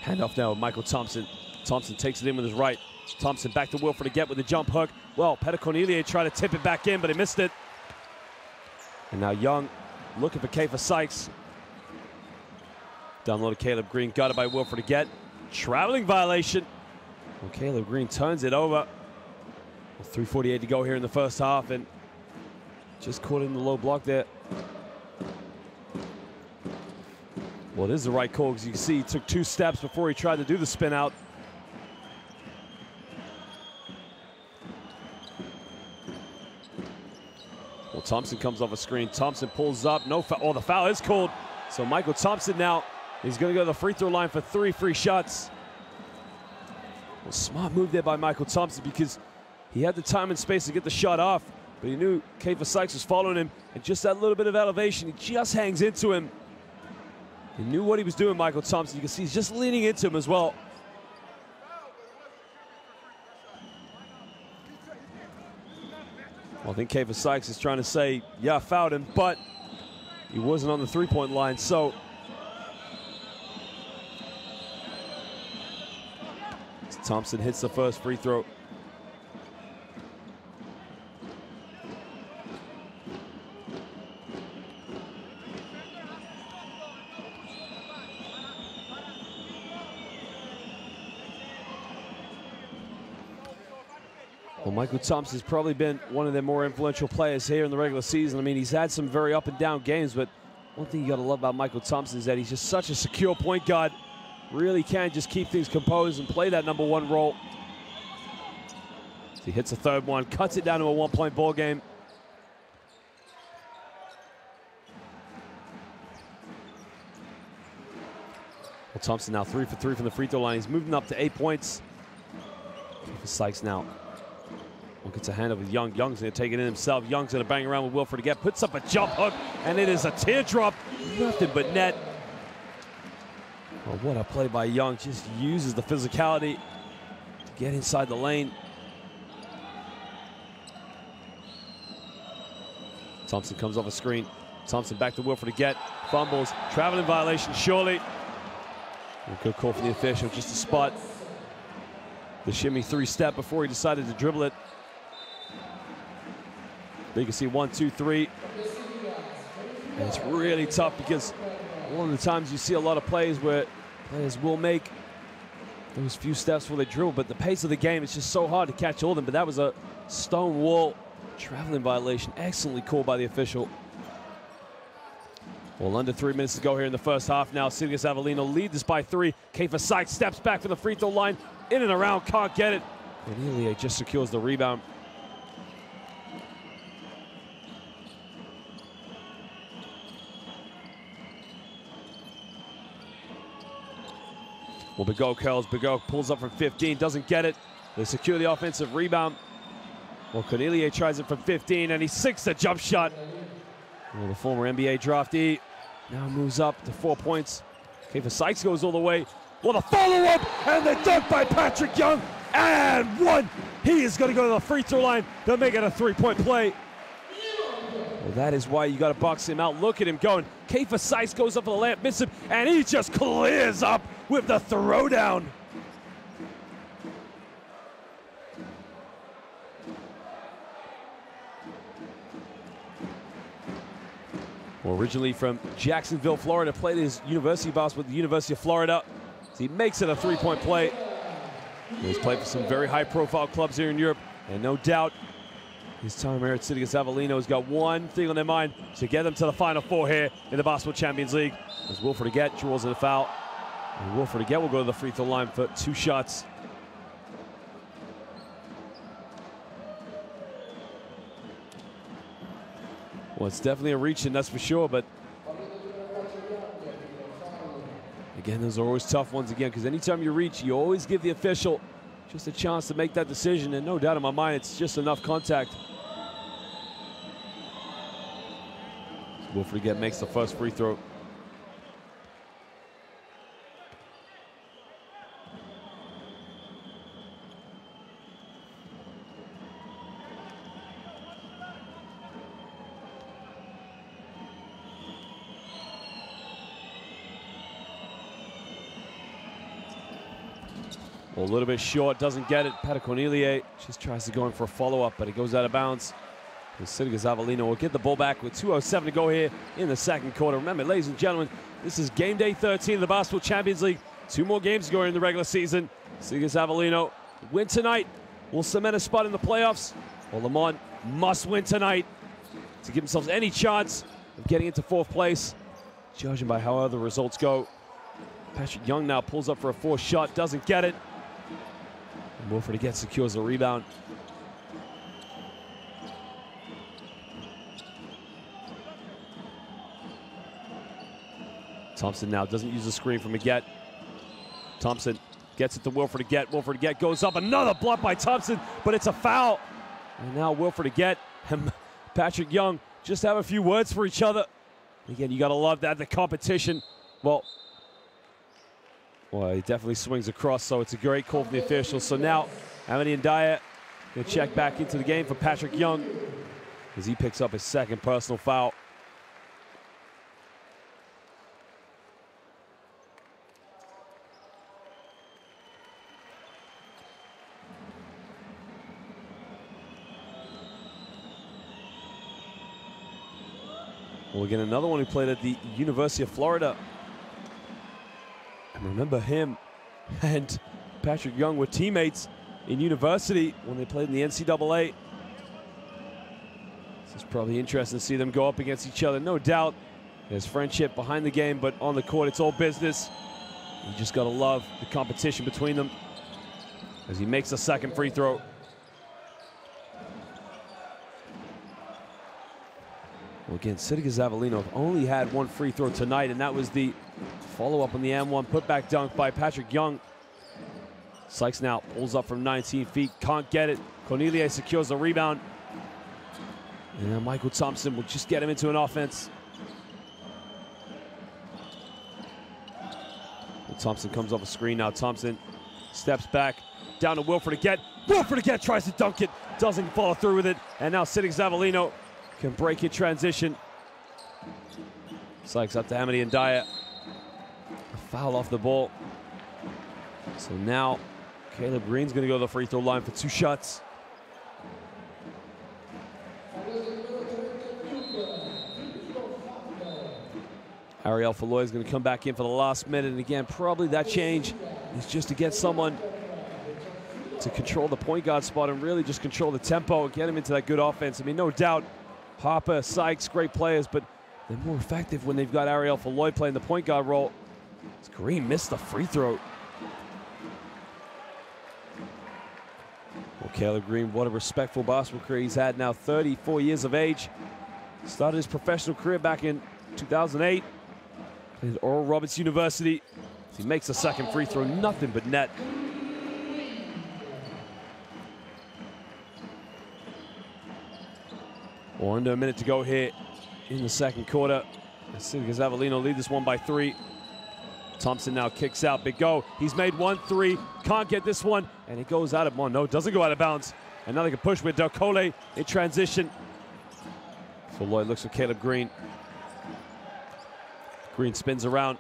handoff now with Michael Thompson. Thompson takes it in with his right. Thompson back to Wilfred Agette with the jump hook. Well, Peter Cornelier tried to tip it back in, but he missed it. And now Young looking for Keifer Sykes. Down low to Caleb Green, guarded by Wilfred Agette. Traveling violation. Well, Caleb Green turns it over. 3:48 to go here in the first half, and just caught in the low block there. Well, it is the right call, because you can see he took 2 steps before he tried to do the spin out. Well, Thompson comes off a screen. Thompson pulls up. No foul. Oh, the foul is called. So Michael Thompson now, he's going to go to the free throw line for 3 free shots. Well, smart move there by Michael Thompson, because he had the time and space to get the shot off, but he knew Keifer Sykes was following him, and just that little bit of elevation, he just hangs into him. He knew what he was doing, Michael Thompson. You can see he's just leaning into him as well. Well, I think Keifer Sykes is trying to say, yeah, I fouled him, but he wasn't on the 3-point line, so Thompson hits the first free throw. Well, Michael Thompson's probably been one of their more influential players here in the regular season. I mean, he's had some very up and down games, but one thing you got to love about Michael Thompson is that he's just such a secure point guard. Really can just keep things composed and play that #1 role. So he hits a 3rd one, cuts it down to a 1-point ball game. Well, Thompson now 3 for 3 from the free throw line. He's moving up to 8 points. For Sykes now. Gets a handoff with Young. Young's going to take it in himself. Young's going to bang around with Wilfred Agette. Puts up a jump hook, and it is a teardrop. Nothing but net. Oh, what a play by Young. Just uses the physicality to get inside the lane. Thompson comes off a screen. Thompson back to Wilfred Agette. Fumbles. Traveling violation, surely. A good call from the official, just to spot the shimmy 3-step before he decided to dribble it. But you can see 1, 2, 3. And it's really tough because one of the times you see a lot of plays where players will make those few steps before they drill, but the pace of the game, it's just so hard to catch all of them. But that was a stone wall traveling violation. Excellently called by the official. Well, under 3 minutes to go here in the first half now. Sidigas Avellino lead this by 3. Kiefer Sykes steps back from the free throw line. In and around, can't get it. Cornelia just secures the rebound. Well, Bigot curls. Bigot pulls up from 15, doesn't get it. They secure the offensive rebound. Well, Cornelia tries it from 15, and he sinks the jump shot. Well, the former NBA draftee now moves up to 4 points. Kiefer Sykes goes all the way. Well, the follow-up, and the dunk by Patrick Young, and one. He is going to go to the free throw line to make it a three-point play. Well, that is why you got to box him out. Look at him going. Kiefer Sykes goes up for the layup, misses him, and he just clears up with the throwdown. Well, originally from Jacksonville, Florida, played his university basketball with the University of Florida. So he makes it a three-point play. He's played for some very high-profile clubs here in Europe, and no doubt his time here at Sidigas Avellino has got one thing on their mind: to get them to the Final Four here in the Basketball Champions League. As Wilfred Aguet draws a foul, and Wilfred Aguet will go to the free throw line for 2 shots. Well, it's definitely a reach, and that's for sure, but again, those are always tough ones again, because anytime you reach, you always give the official just a chance to make that decision, and no doubt in my mind, it's just enough contact. Wilfred Aguet makes the first free throw. Well, a little bit short, doesn't get it. Patrick Cornelia just tries to go in for a follow-up, but it goes out of bounds. And Sidigas Avellino will get the ball back with 2:07 to go here in the second quarter. Remember, ladies and gentlemen, this is game day 13 of the Basketball Champions League. 2 more games to go in the regular season. Sidigas Avellino win tonight, will cement a spot in the playoffs. Well, Lamont must win tonight to give themselves any chance of getting into 4th place, judging by how other results go. Patrick Young now pulls up for a 4th shot, doesn't get it. And Wilfred Aguet secures the rebound. Thompson now doesn't use the screen from Aguet. Thompson gets it to Wilfred Aguet. Wilfred Aguet goes up, another block by Thompson, but it's a foul. And now Wilfred Aguet and Patrick Young just have a few words for each other. Again, you gotta love that, the competition. Well, he definitely swings across, so it's a great call from the officials. So now, Amity and Dyer gonna check back into the game for Patrick Young as he picks up his 2nd personal foul. Well, again, another one who played at the University of Florida. And remember, him and Patrick Young were teammates in university when they played in the NCAA. This is probably interesting to see them go up against each other. No doubt there's friendship behind the game, but on the court, it's all business. You just got to love the competition between them as he makes a 2nd free throw. Well, again, Sidigas Avellino only had 1 free throw tonight, and that was the follow-up on the M1 putback dunk by Patrick Young. Sykes now pulls up from 19 feet, can't get it. Cornelia secures the rebound. And then Michael Thompson will just get him into an offense. Well, Thompson comes off a screen now. Thompson steps back, down to Wilfred Aguet. Wilfred Aguet tries to dunk it, doesn't follow through with it. And now Sidigas Avellino can break in transition. Sykes up to Amity and Dyer. A foul off the ball. So now Caleb Green's going to go to the free throw line for 2 shots. Ariel Falloy is going to come back in for the last minute. And again, probably that change is just to get someone to control the point guard spot and really just control the tempo and get him into that good offense. I mean, no doubt, Harper, Sykes, great players, but they're more effective when they've got Ariel Falloy playing the point guard role. Green missed the free throw. Well, Caleb Green, what a respectful basketball career he's had now, 34 years of age. Started his professional career back in 2008. Played at Oral Roberts University. He makes the second free throw, nothing but net. Well, under a minute to go here in the second quarter. Sidigas Avellino lead this one by 3. Thompson now kicks out. Big go. He's made 1 3. Can't get this one. And it goes out of bounds. No, it doesn't go out of bounds. And now they can push with Dokole in transition. Falloy looks for Caleb Green. Green spins around.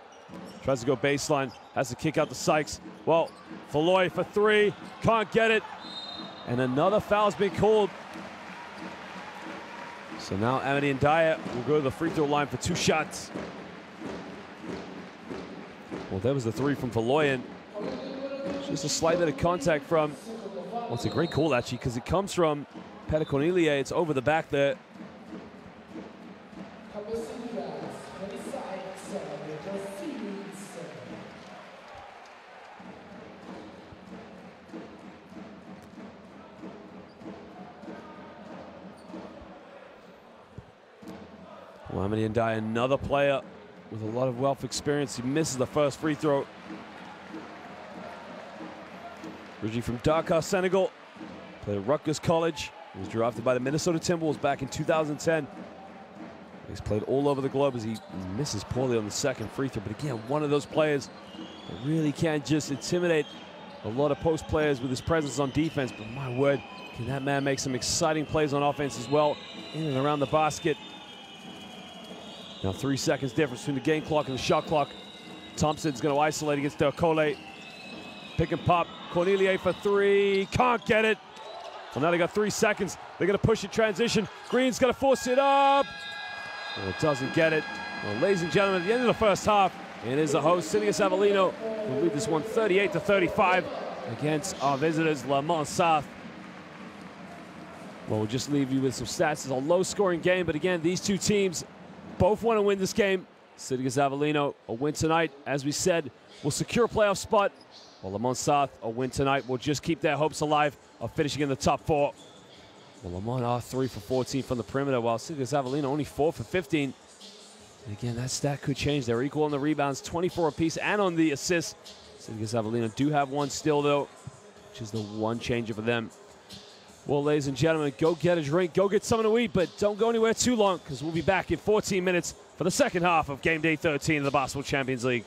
Tries to go baseline. Has to kick out to Sykes. Well, Falloy for 3. Can't get it. And another foul's been called. So now Amity Ndiaye will go to the free throw line for 2 shots. Well, that was the 3 from Falloy. Just a slight bit of contact from, well, it's a great call actually, because it comes from Peter Cornelia. It's over the back there. Well, Amity Ndiaye, another player with a lot of wealth experience. He misses the first free throw. Originally from Dakar, Senegal. Played at Rutgers College. He was drafted by the Minnesota Timberwolves back in 2010. He's played all over the globe as he misses poorly on the second free throw. But again, one of those players that really can just intimidate a lot of post players with his presence on defense. But my word, can that man make some exciting plays on offense as well, in and around the basket. Now 3 seconds difference between the game clock and the shot clock. Thompson's going to isolate against Dokole. Pick and pop. Cornelia for 3. Can't get it. Well, now they got 3 seconds. They're going to push it transition. Green's going to force it up. Well, it doesn't get it. Well, ladies and gentlemen, at the end of the first half, it is the host, Sidigas Avellino, who lead this one 38-35 against our visitors, Lamont South. Well, we'll just leave you with some stats. It's a low-scoring game, but again, these two teams both want to win this game. Sidigas Avellino, a win tonight, as we said, will secure a playoff spot. Well, Lamont South, a win tonight, will just keep their hopes alive of finishing in the top 4. Well, Lamont are 3 for 14 from the perimeter, while Sidigas Avellino only 4 for 15. And again, that stat could change. They're equal on the rebounds, 24 apiece, and on the assists. Sidigas Avellino do have 1 still, though, which is the 1 changer for them. Well, ladies and gentlemen, go get a drink, go get something to eat, but don't go anywhere too long, because we'll be back in 14 minutes for the second half of Game Day 13 of the Basketball Champions League.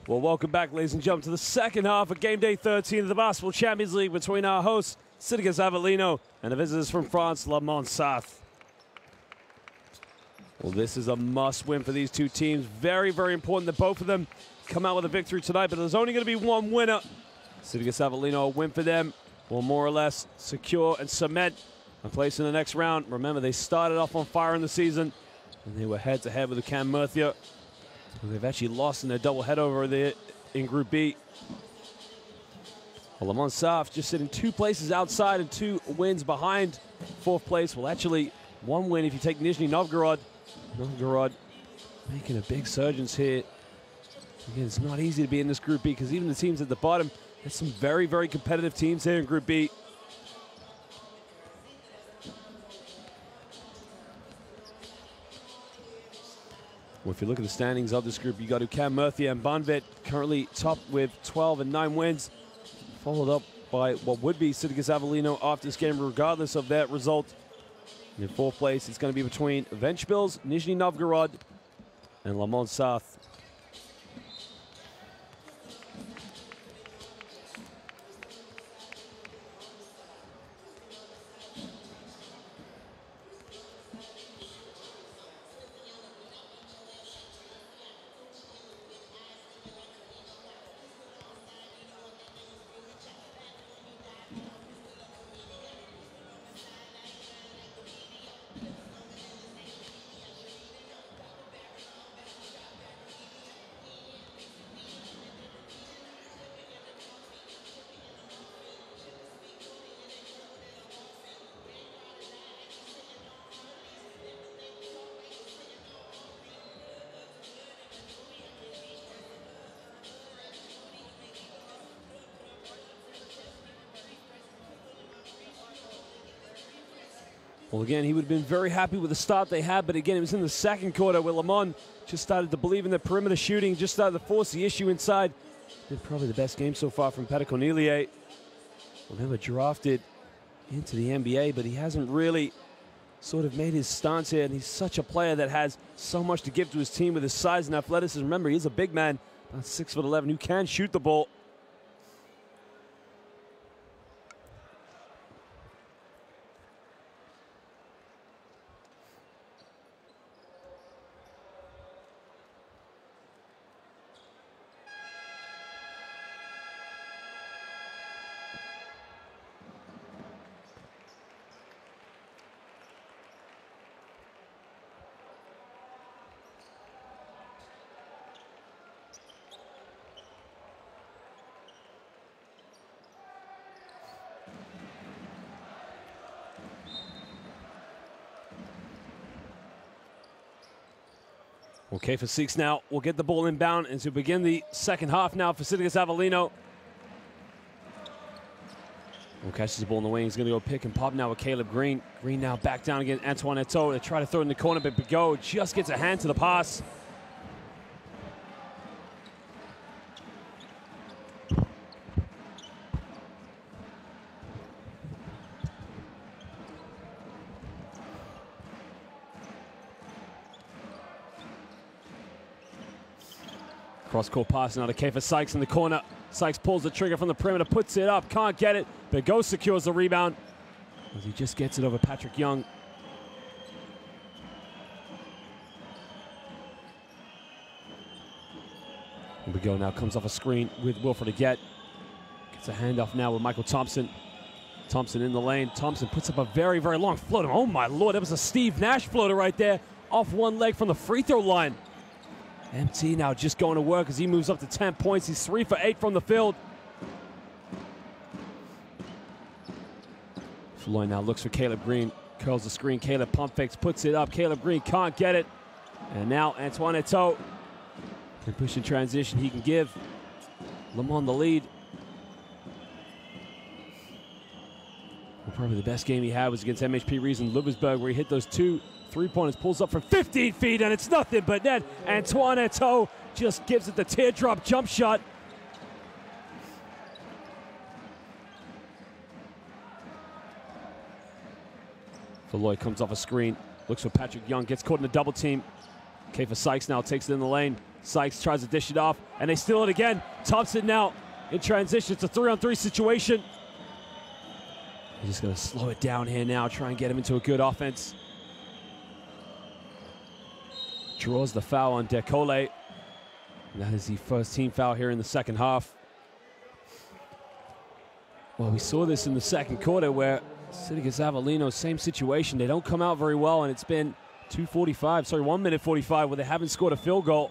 Well, welcome back, ladies and gentlemen, to the second half of Game Day 13 of the Basketball Champions League between our hosts, Sidigas Avellino, and the visitors from France, Le Mans South. Well, this is a must-win for these two teams. Very, very important that both of them come out with a victory tonight, but there's only going to be one winner. Sidigas Avellino, a win for them will more or less secure and cement a place in the next round. Remember, they started off on fire in the season, and they were head-to-head with the Cam Murcia. They've actually lost in their doublehead over there in Group B. Well, Le Mans South just sitting 2 places outside and 2 wins behind 4th place. Well, actually, 1 win if you take Nizhny Novgorod. Novgorod making a big surge here. Again, it's not easy to be in this Group B because even the teams at the bottom, there's some very, very competitive teams here in Group B. Well, if you look at the standings of this group, you got Cam Murcia and Banvit currently top with 12 and 9 wins, followed up by what would be Sidigas Avellino after this game, regardless of that result. And in 4th place, it's going to be between Ventspils, Nizhny Novgorod, and Le Mans South. Well, again, he would have been very happy with the start they had, but again, it was in the second quarter where Le Mans just started to believe in the perimeter shooting, just started to force the issue inside. Did probably the best game so far from Peter Cornelier. Remember, drafted into the NBA, but he hasn't really sort of made his stance here, and he's such a player that has so much to give to his team with his size and athleticism. Remember, he's a big man, about 6'11", who can shoot the ball. Okay, for 6 now. We'll get the ball inbound and to begin the second half now for Sidigas Avellino. Well, catches the ball in the wing. He's going to go pick and pop now with Caleb Green. Green now back down again. Antoine Eto'o. They try to throw it in the corner, but Bigot just gets a hand to the pass. Cross-court pass now to Kiefer Sykes in the corner. Sykes pulls the trigger from the perimeter, puts it up, can't get it. Bigot secures the rebound as he just gets it over Patrick Young. And Bigot now comes off a screen with Wilfred Aguet. Gets a handoff now with Michael Thompson. Thompson in the lane. Thompson puts up a very, very long floater. Oh my Lord, that was a Steve Nash floater right there. off one leg from the free throw line. MT now just going to work as he moves up to 10 points. He's 3 for 8 from the field. Floyd now looks for Caleb Green. Curls the screen. Caleb pump fakes, puts it up. Caleb Green can't get it. And now Antoine Eto'o can push in transition. He can give Lamont the lead. Well, probably the best game he had was against MHP Rees in Lubbocksburg, where he hit those 2 3-pointers, pulls up from 15 feet, and it's nothing but net. Antoine Eto'o just gives it the teardrop jump shot. Lloyd comes off a screen, looks for Patrick Young, gets caught in a double team. Kiefer Sykes now takes it in the lane. Sykes tries to dish it off, and they steal it again. Thompson now in transition. It's a 3-on-3 situation. He's just going to slow it down here now, try and get him into a good offense. Draws the foul on Dekole. That is the first team foul here in the second half. Well, we saw this in the second quarter where Sidigas Avellino, same situation. They don't come out very well, and it's been 1 minute 45 where they haven't scored a field goal.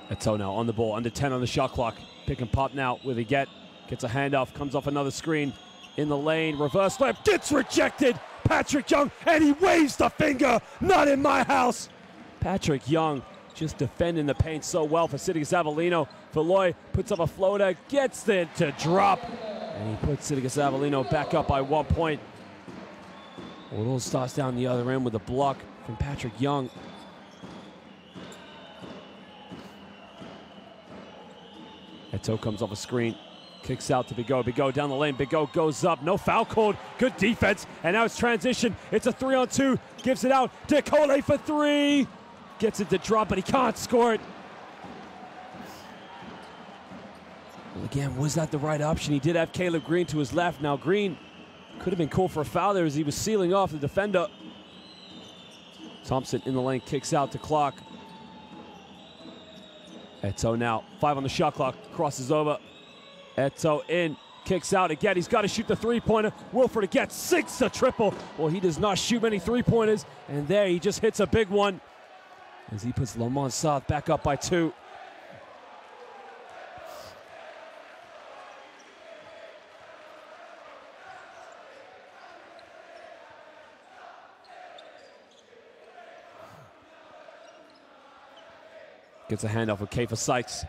Eto'o now on the ball, under 10 on the shot clock. Pick and pop now with a gets a handoff, comes off another screen. In the lane, reverse layup, gets rejected. Patrick Young, and he waves the finger. Not in my house. Patrick Young just defending the paint so well for Sidigas Avellino. Valoy puts up a floater, gets it to drop, and he puts Sidigas Avellino back up by 1 point. Little starts down the other end with a block from Patrick Young. Eto'o comes off a screen. Kicks out to Bigot. Bigot down the lane. Bigot goes up. No foul called. Good defense. And now it's transition. It's a 3-on-2. Gives it out. Dekole for 3. Gets it to drop, but he can't score it. Well, again, was that the right option? He did have Caleb Green to his left. Now Green could have been called for a foul there as he was sealing off the defender. Thompson in the lane. Kicks out to Clark. Eto'o now. 5 on the shot clock. Crosses over. Eto'o in, kicks out again. He's got to shoot the 3-pointer. Wilford again, 6 a triple. Well, he does not shoot many 3-pointers, and there he just hits a big one as he puts Lamont South back up by 2. Gets a handoff with Kiefer Sykes.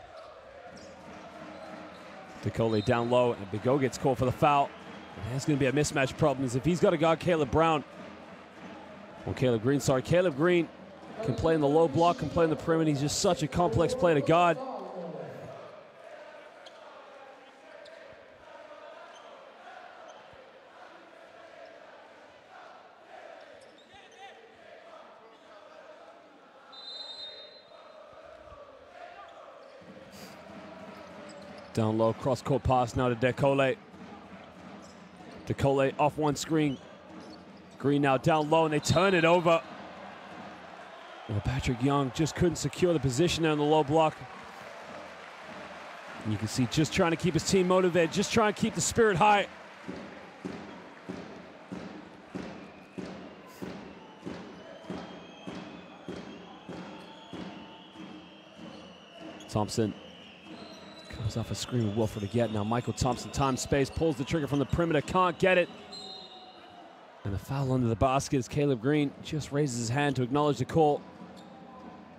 Dekole down low, and Bigot gets called for the foul. And that's going to be a mismatch problem, is if he's got to guard Caleb Green, Caleb Green can play in the low block, can play in the perimeter. He's just such a complex player to guard. Down low, cross-court pass now to Dekole. Dekole off one screen. Green now down low, and they turn it over. Well, Patrick Young just couldn't secure the position there on the low block. And you can see just trying to keep his team motivated, just trying to keep the spirit high. Thompson comes off a screen with Wilford again. Now Michael Thompson, time, space, pulls the trigger from the perimeter, can't get it. And the foul under the basket as Caleb Green just raises his hand to acknowledge the call.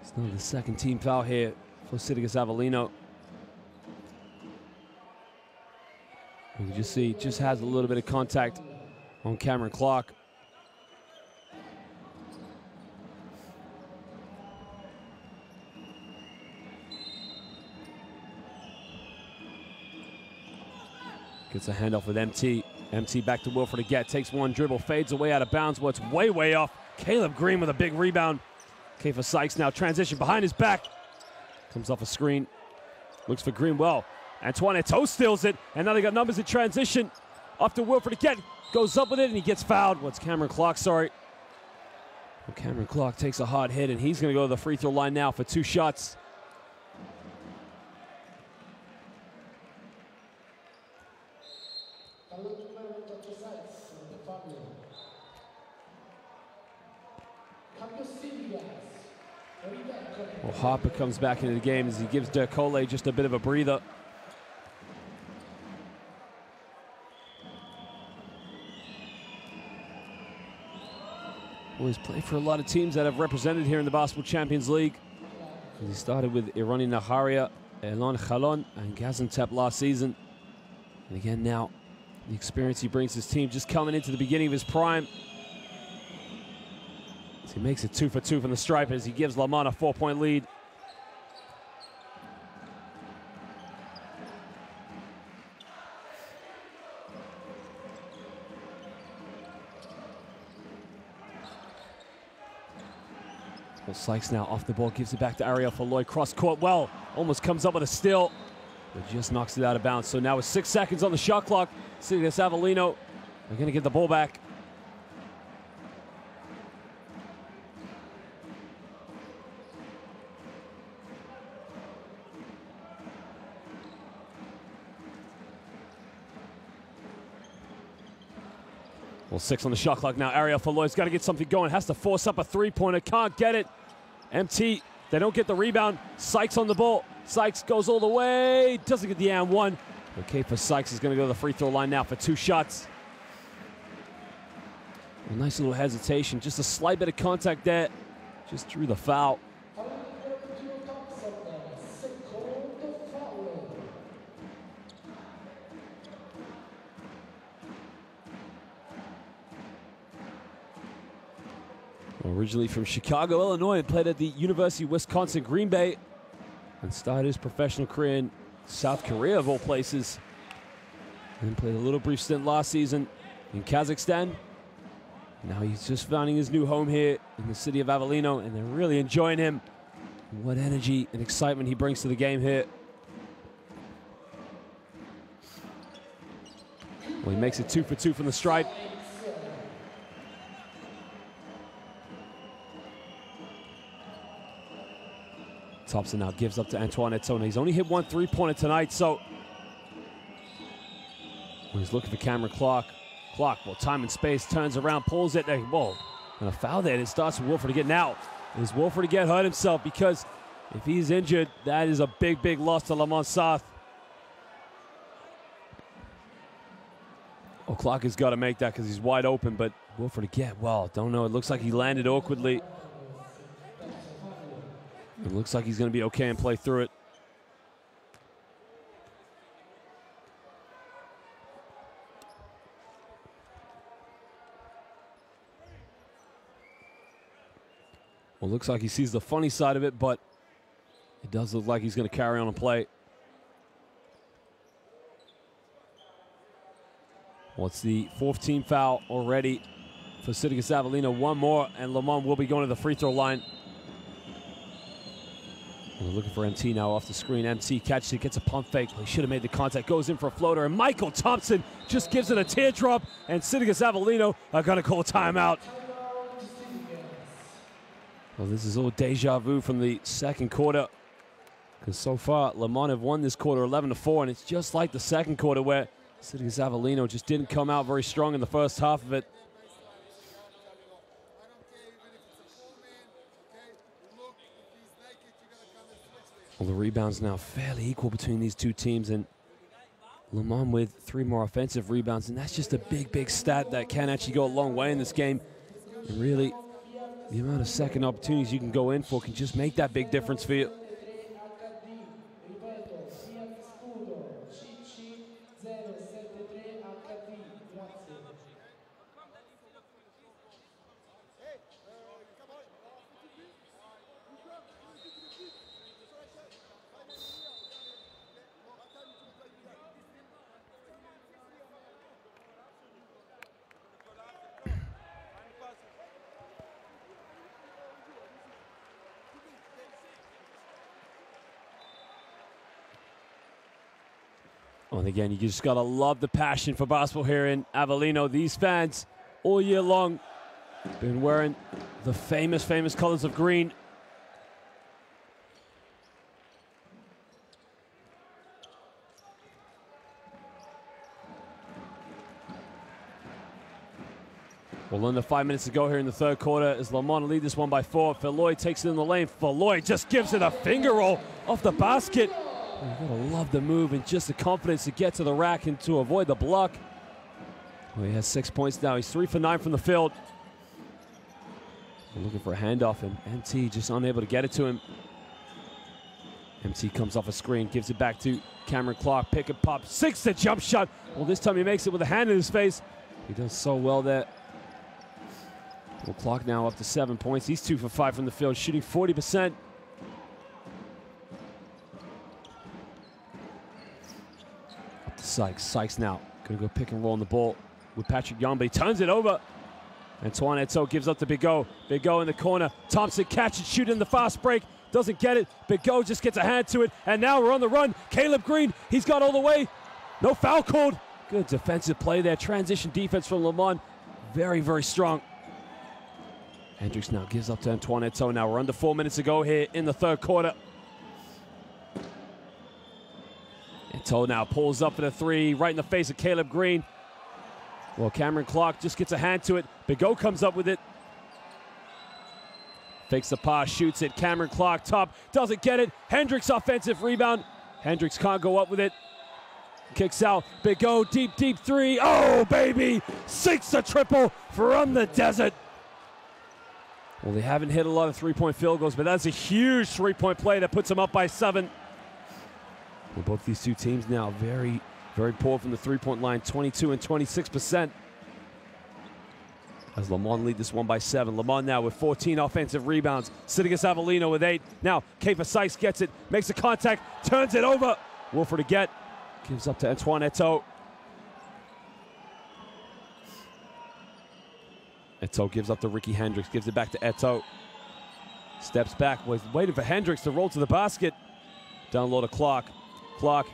It's now the second team foul here for Sidigas Avellino. You can just see, just has a little bit of contact on Cameron Clark. Gets a handoff with MT. MT back to Wilford again. Takes one dribble, fades away out of bounds. What's way off. Caleb Green with a big rebound. Kiefer Sykes now transition behind his back. Comes off a screen. Looks for Green well. Antoine Eto'o steals it. And now they got numbers in transition. Off to Wilford again. Goes up with it and he gets fouled. What's Cameron Clark, sorry. Well, Cameron Clark takes a hard hit, and he's going to go to the free throw line now for 2 shots. Well, Harper comes back into the game as he gives Dercole just a bit of a breather. Well, he's played for a lot of teams that have represented here in the Basketball Champions League. He started with Irani Naharia, Elon Chalon, and Gaziantep last season. And again now, the experience he brings his team just coming into the beginning of his prime. So he makes it 2 for 2 from the stripe as he gives Lamont a 4-point lead. Well, Sykes now off the ball, gives it back to Ariel for Lloyd. Cross court well, almost comes up with a steal, but just knocks it out of bounds. So now with 6 seconds on the shot clock, Sidigas Avellino, they're going to get the ball back. Well, 6 on the shot clock now. Ariel for Lloyd's got to get something going. Has to force up a 3-pointer. Can't get it. MT, they don't get the rebound. Sykes on the ball. Sykes goes all the way. Doesn't get the and one. Okay, for Sykes is going to go to the free throw line now for 2 shots. A nice little hesitation. Just a slight bit of contact there. Just drew the foul. Originally from Chicago, Illinois, and played at the University of Wisconsin, Green Bay, and started his professional career in South Korea, of all places. And played a little brief stint last season in Kazakhstan. Now he's just finding his new home here in the city of Avellino, and they're really enjoying him. What energy and excitement he brings to the game here. Well, he makes it 2 for 2 from the stripe. Thompson now gives up to Antoine Etona. He's only hit 1 3-pointer tonight, so he's looking for Cameron Clark. Clark, well, time and space, turns around, pulls it. Whoa, and a foul there. It starts with Wolford again. Now, is Wolford again hurt himself? Because if he's injured, that is a big, big loss to Lamont South. Oh, Clark has got to make that because he's wide open, but Wolford again, well, don't know. It looks like he landed awkwardly. It looks like he's going to be okay and play through it. Well, looks like he sees the funny side of it, but it does look like he's going to carry on and play. Well, it's the 4th team foul already for Sidigas Avellino. 1 more, and Lamont will be going to the free throw line. We're looking for MT now off the screen. MT catches it, gets a pump fake. He should have made the contact, goes in for a floater, and Michael Thompson just gives it a teardrop, and Sidigas Avellino are going to call timeout. Well, this is all deja vu from the second quarter, because so far, Lamont have won this quarter 11-4, and it's just like the second quarter where Sidigas Avellino just didn't come out very strong in the first half of it. Well, the rebounds now fairly equal between these two teams, and Lamont with 3 more offensive rebounds, and that's just a big, big stat that can actually go a long way in this game. And really, the amount of second opportunities you can go in for can just make that big difference for you. Oh, and again, you just got to love the passion for basketball here in Avellino. These fans all year long been wearing The famous, famous colors of green. Well, under 5 minutes to go here in the third quarter as Lamont lead this one by 4. Falloy takes it in the lane. Falloy just gives it a finger roll off the basket. You gotta love the move and just the confidence to get to the rack and to avoid the block. Well, he has 6 points now. He's 3 for 9 from the field. We're looking for a handoff, and MT just unable to get it to him. MT comes off a screen, gives it back to Cameron Clark. Pick and pop, 6 to jump shot. Well, this time he makes it with a hand in his face. He does so well there. Well, Clark now up to 7 points. He's 2 for 5 from the field, shooting 40%. Up to Sykes. Sykes now gonna go pick and roll on the ball with Patrick Young, but he turns it over. Antoine Eto gives up to Big O. Big O in the corner. Thompson catches, shoot in the fast break. Doesn't get it. Big O just gets a hand to it. And now we're on the run. Caleb Green, he's got all the way. No foul called. Good defensive play there. Transition defense from Lamont. Very, very strong. Hendricks now gives up to Antoine Eto. Now we're under 4 minutes to go here in the third quarter. Eto now pulls up for the 3, right in the face of Caleb Green. Well, Cameron Clark just gets a hand to it. Big O comes up with it. Fakes the pass, shoots it. Cameron Clark top, doesn't get it. Hendricks offensive rebound. Hendricks can't go up with it. Kicks out. Big O, deep, deep 3. Oh, baby! Sinks a triple from the desert. Well, they haven't hit a lot of three-point field goals, but that's a huge three-point play that puts them up by 7. Well, both these two teams now very, very poor from the three-point line, 22 and 26%. As Lamont lead this one by 7. Lamont now with 14 offensive rebounds. Sidigas Avellino with 8. Now, Keifer Sykes gets it, makes a contact, turns it over. Wolfer to get, gives up to Antoine Eto. Eto gives up to Ricky Hendricks, gives it back to Eto. Steps back, was waiting for Hendricks to roll to the basket. Down low to Clark. Clark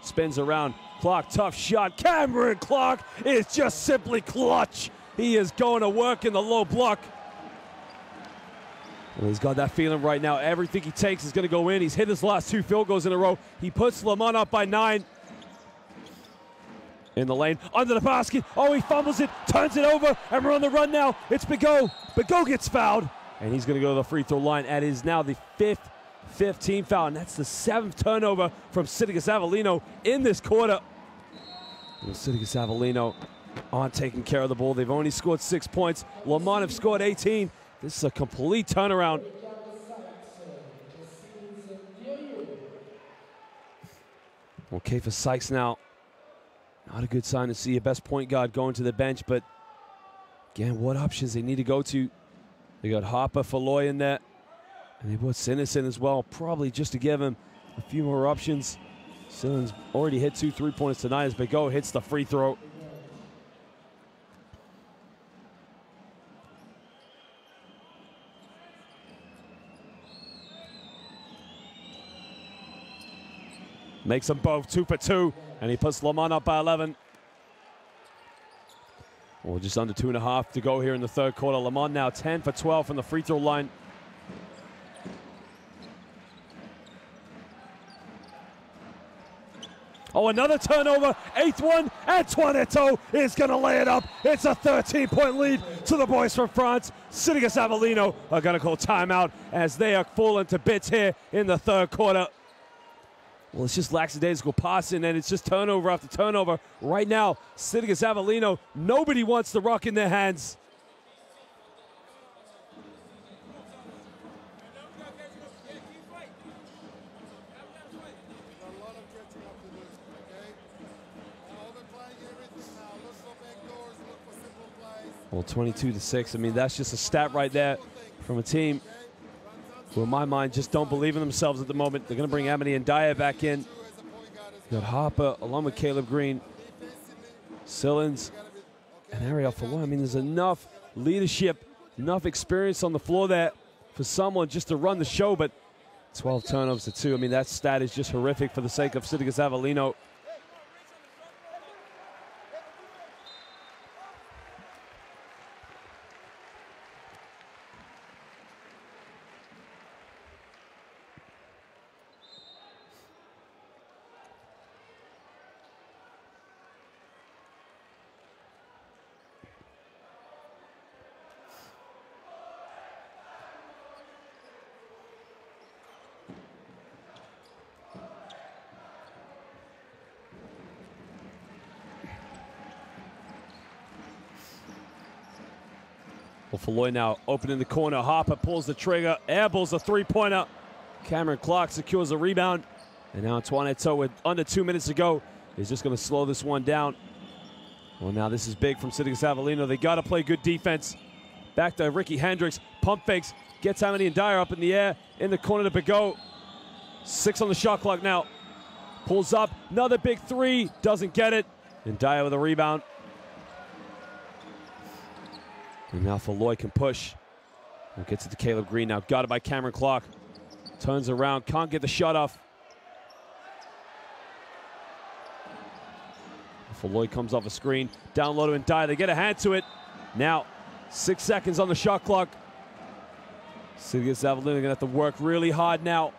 spins around. Clark, tough shot. Cameron Clark is just simply clutch. He is going to work in the low block. Well, he's got that feeling right now. Everything he takes is going to go in. He's hit his last 2 field goals in a row. He puts Lamont up by 9. In the lane, under the basket. Oh, he fumbles it, turns it over, and we're on the run now. It's Big O. Big O gets fouled, and he's going to go to the free throw line. That is now the 5th team foul, and that's the 7th turnover from Sidigas Avellino in this quarter. And Sidigas Avellino aren't taking care of the ball. They've only scored 6 points. Lamont have scored 18. This is a complete turnaround. Well, Keifer Sykes now. Not a good sign to see your best point guard going to the bench, but again, what options they need to go to. They got Harper, Falloy in there, and they put Sinis in as well, probably just to give him a few more options. Simmons already hit 2 3-pointers tonight as Big O hits the free throw. Makes them both 2 for 2, and he puts Lamont up by 11. Well, just under 2.5 to go here in the third quarter. Lamont now 10 for 12 from the free throw line. Oh, another turnover, 8th one. Antoine Eto is going to lay it up. It's a 13-point lead to the boys from France. Sidigas Avellino are going to call timeout as they are falling to bits here in the third quarter. Well, it's just lackadaisical passing, and it's just turnover after turnover. Right now, Sidigas Avellino, nobody wants the rock in their hands. Well, 22-6. I mean, that's just a stat right there from a team who, in my mind, just don't believe in themselves at the moment. They're going to bring Amity and Dyer back in. You got Harper along with Caleb Green, Sillins, and Ariel Falloy. I mean, there's enough leadership, enough experience on the floor there for someone just to run the show, but 12 turnovers to 2. I mean, that stat is just horrific for the sake of Sidigas Avellino. Well, Falloy now open in the corner. Harper pulls the trigger, airballs a three-pointer. Cameron Clark secures a rebound. And now Antoine Eto'o with under 2 minutes to go is just going to slow this one down. Well, now this is big from Sidigas Avellino. They got to play good defense. Back to Ricky Hendricks. Pump fakes. Gets Hamidi and Dyer up in the air. In the corner to Bigot. 6 on the shot clock now. Pulls up. Another big three. Doesn't get it. And Dyer with a rebound. And now Falloy can push. And gets it to Caleb Green now. Got it by Cameron Clark. Turns around. Can't get the shot off. Falloy comes off a screen. Down low to Dyer. They get a hand to it. Now, 6 seconds on the shot clock. Sidigas Avellino going to have to work really hard now.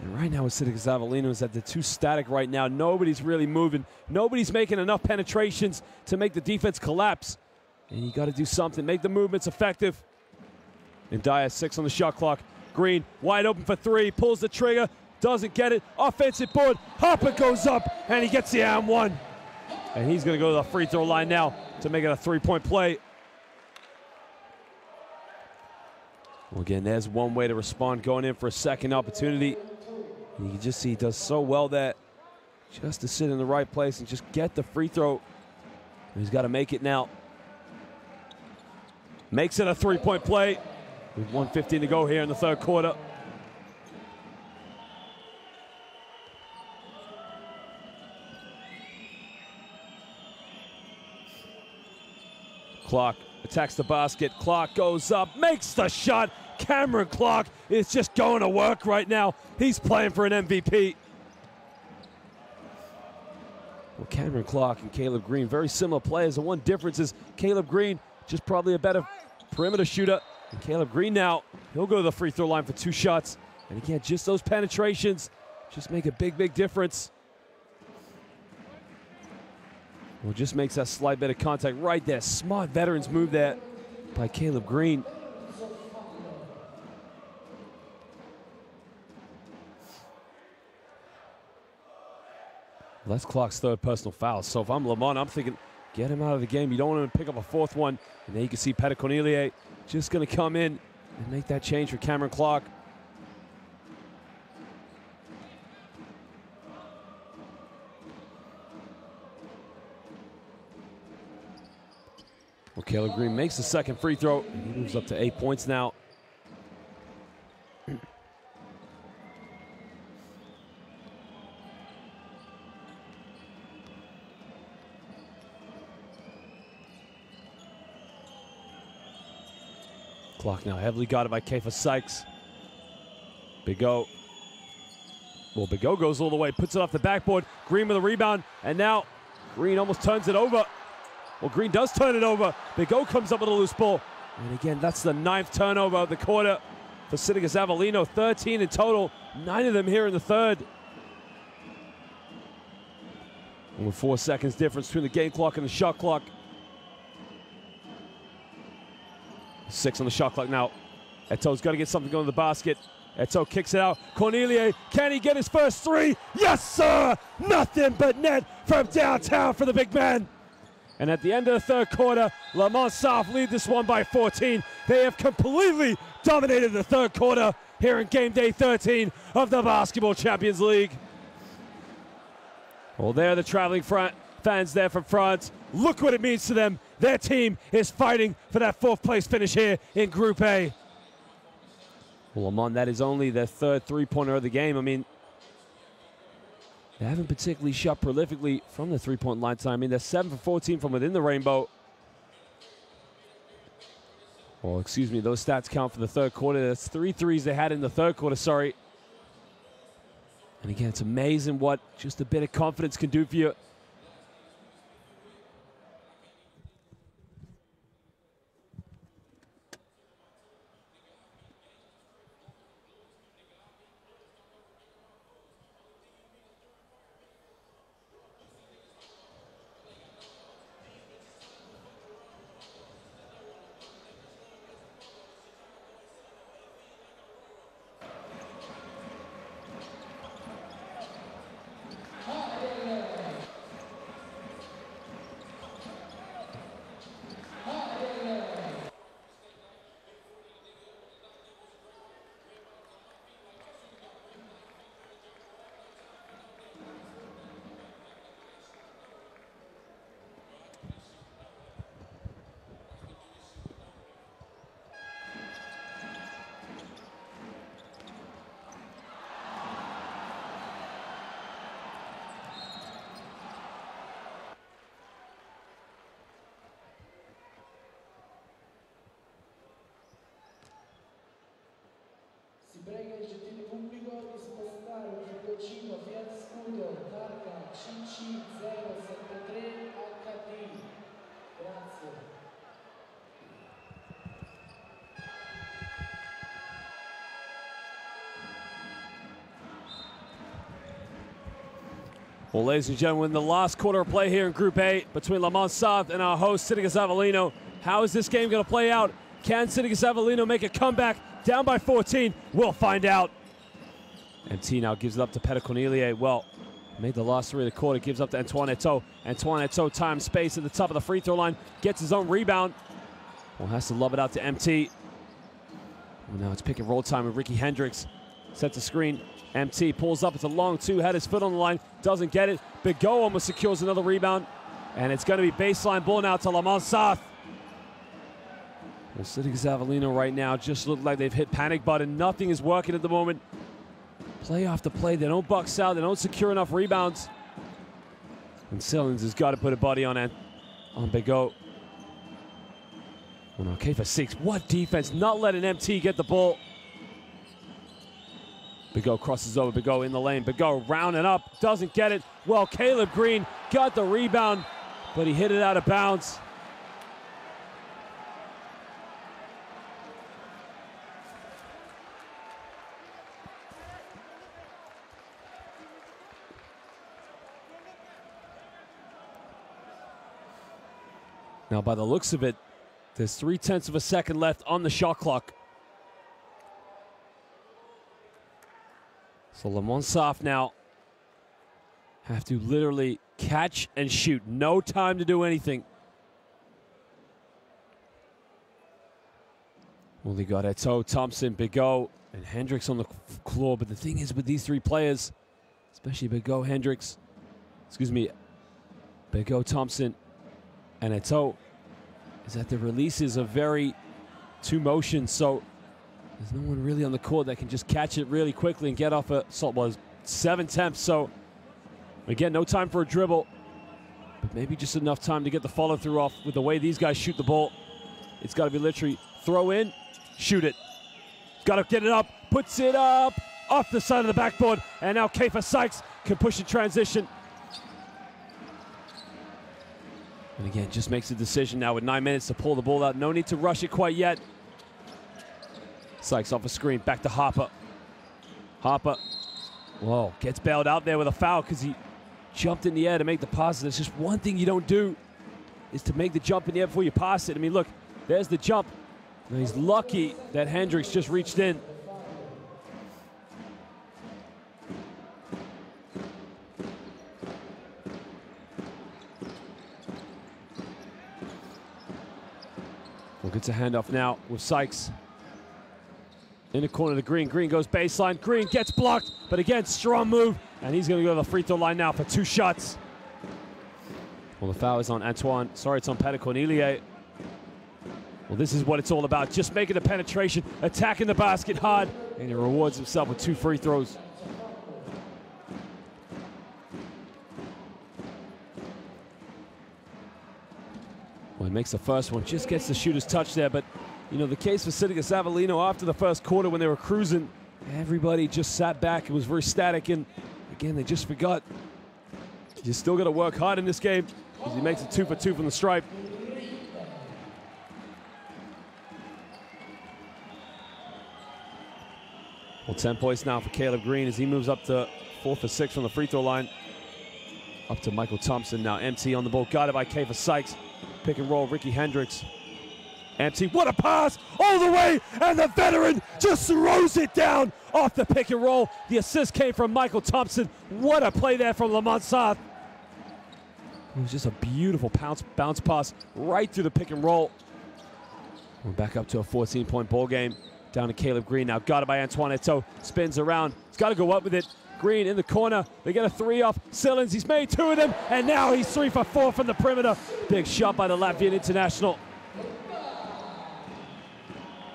And right now with Sidigas Avellino is that they're too static right now. Nobody's really moving. Nobody's making enough penetrations to make the defense collapse. And you got to do something. Make the movements effective. And Dyer, 6 on the shot clock. Green, wide open for 3. Pulls the trigger. Doesn't get it. Offensive board. Harper goes up, and he gets the and one. And he's going to go to the free throw line now to make it a 3-point play. Well, again, there's one way to respond, going in for a second opportunity. And you can just see he does so well there. Just to sit in the right place and just get the free throw. And he's got to make it now. Makes it a 3-point play with 1:15 to go here in the third quarter. Clark attacks the basket. Clark goes up, makes the shot. Cameron Clark is just going to work right now. He's playing for an MVP. Well, Cameron Clark and Caleb Green, very similar players. The one difference is Caleb Green just probably a better perimeter shooter. And Caleb Green now, he'll go to the free throw line for 2 shots. And again, just those penetrations just make a big, big difference. Well, just makes that slight bit of contact right there. Smart veterans move there by Caleb Green. Well, that's Clark's 3rd personal foul. So if I'm Lamont, I'm thinking, get him out of the game. You don't want him to pick up a 4th one. And then you can see Pettit Cornelier just going to come in and make that change for Cameron Clark. Well, Caleb Green makes the 2nd free throw, and he moves up to 8 points now. Clark now heavily guarded by Keifer Sykes. Bigot. Well, Bigot goes all the way, puts it off the backboard. Green with a rebound, and now Green almost turns it over. Well, Green does turn it over. Bigot comes up with a loose ball. And again, that's the 9th turnover of the quarter for Sidigas Avellino. 13 in total, 9 of them here in the 3rd. And with 4 seconds difference between the game clock and the shot clock. 6 on the shot clock now. Eto'o's got to get something going to the basket. Eto'o kicks it out. Cornelier, can he get his first 3? Yes, sir! Nothing but net from downtown for the big man. And at the end of the 3rd quarter, Lamont South lead this one by 14. They have completely dominated the 3rd quarter here in game day 13 of the Basketball Champions League. Well, there the traveling fans there from France. Look what it means to them. Their team is fighting for that 4th place finish here in Group A. Well, Lamont, that is only their 3rd three-pointer of the game. I mean, they haven't particularly shot prolifically from the three-point line tonight. I mean, they're 7 for 14 from within the rainbow. Well, excuse me, those stats count for the 3rd quarter. That's 3 threes they had in the 3rd quarter, sorry. And again, it's amazing what just a bit of confidence can do for you. prega il gentile pubblico di spostare un fioccino Fiat Scudo targa CC073HD. Grazie. Well, ladies and gentlemen, the last quarter of play here in Group A between Lamont South and our host, Sidigas Avellino. How is this game going to play out? Can Sidigas Avellino make a comeback? Down by 14. We'll find out. MT now gives it up to Peter Cornelia. Well, made the last three of the quarter, gives up to Antoine Eto'o. Antoine Eto'o time space at the top of the free throw line, gets his own rebound. Well, has to lob it out to MT. Well, now it's pick and roll time with Ricky Hendricks. Sets the screen. MT pulls up. It's a long two. Had his foot on the line. Doesn't get it. Bigot almost secures another rebound. And it's going to be baseline ball now to Lamont South. Well, Sidigas Avellino right now just look like they've hit panic button. Nothing is working at the moment. Play after play. They don't box out. They don't secure enough rebounds. And Sillins has got to put a body on Bigot. Well, now K for 6. What defense? Not letting MT get the ball. Bigot crosses over. Bigot in the lane. Bigot rounding up. Doesn't get it. Well, Caleb Green got the rebound, but he hit it out of bounds. Now, by the looks of it, there's 0.3 of a second left on the shot clock. So Lamont South now have to literally catch and shoot. No time to do anything. Well, they got Eto'o, Thompson, Bigot, and Hendricks on the floor. But the thing is with these three players, especially Bigot, Bigot, Thompson, and Eto'o, is that the releases are very two motion. So there's no one really on the court that can just catch it really quickly and get off a 7 attempts. So again, no time for a dribble, but maybe just enough time to get the follow through off with the way these guys shoot the ball. It's got to be literally throw in, shoot it. Got to get it up, puts it up off the side of the backboard, and now Kiefer Sykes can push in transition. And again, just makes a decision now with 9 minutes to pull the ball out. No need to rush it quite yet. Sykes off a screen, back to Harper. Harper, whoa, gets bailed out there with a foul because he jumped in the air to make the pass. There's just one thing you don't do is to make the jump in the air before you pass it. I mean, look, there's the jump. Now he's lucky that Hendricks just reached in. Well, gets a handoff now with Sykes. In the corner to Green. Green goes baseline. Green gets blocked, but again, strong move. And he's going to go to the free throw line now for 2 shots. Well, the foul is on Antoine. Sorry, it's on Peter Cornelia. Well, this is what it's all about. Just making the penetration, attacking the basket hard, and he rewards himself with 2 free throws. Well, he makes the first one, just gets the shooter's touch there, but you know, the case for Sidigas Avellino after the first quarter when they were cruising, everybody just sat back. It was very static, and again, they just forgot. You still got to work hard in this game because he makes it 2 for 2 from the stripe. Well, 10 points now for Caleb Green as he moves up to 4 for 6 from the free throw line. Up to Michael Thompson now. MT on the ball, guarded by Kiefer Sykes. Pick and roll, Ricky Hendricks. MT, what a pass all the way, and the veteran just throws it down off the pick and roll. The assist came from Michael Thompson. What a play there from Lamont South. It was just a beautiful bounce pass right through the pick and roll. We're back up to a 14-point ball game. Down to Caleb Green now, guarded by Antoine Eto'o. Spins around, he's got to go up with it. Green in the corner, they get a 3 off. Sillins, he's made 2 of them, and now he's 3 for 4 from the perimeter. Big shot by the Latvian international.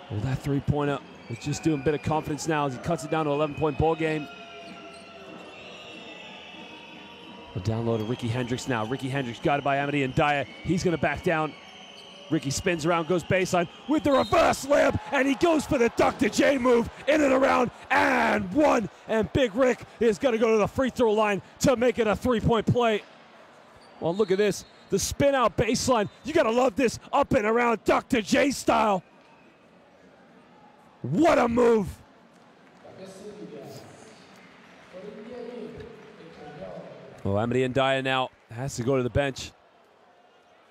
Well, that 3-pointer is just doing a bit of confidence now as he cuts it down to an 11-point ball game. We'll download to Ricky Hendricks now. Ricky Hendricks guarded by Amity and Dyer. He's going to back down. Ricky spins around, goes baseline with the reverse layup, and he goes for the Dr. J move, in and around, and one. And Big Rick is going to go to the free throw line to make it a three-point play. Well, look at this. The spin out baseline. You got to love this up and around Dr. J style. What a move. Well, Amity and Dyer now has to go to the bench.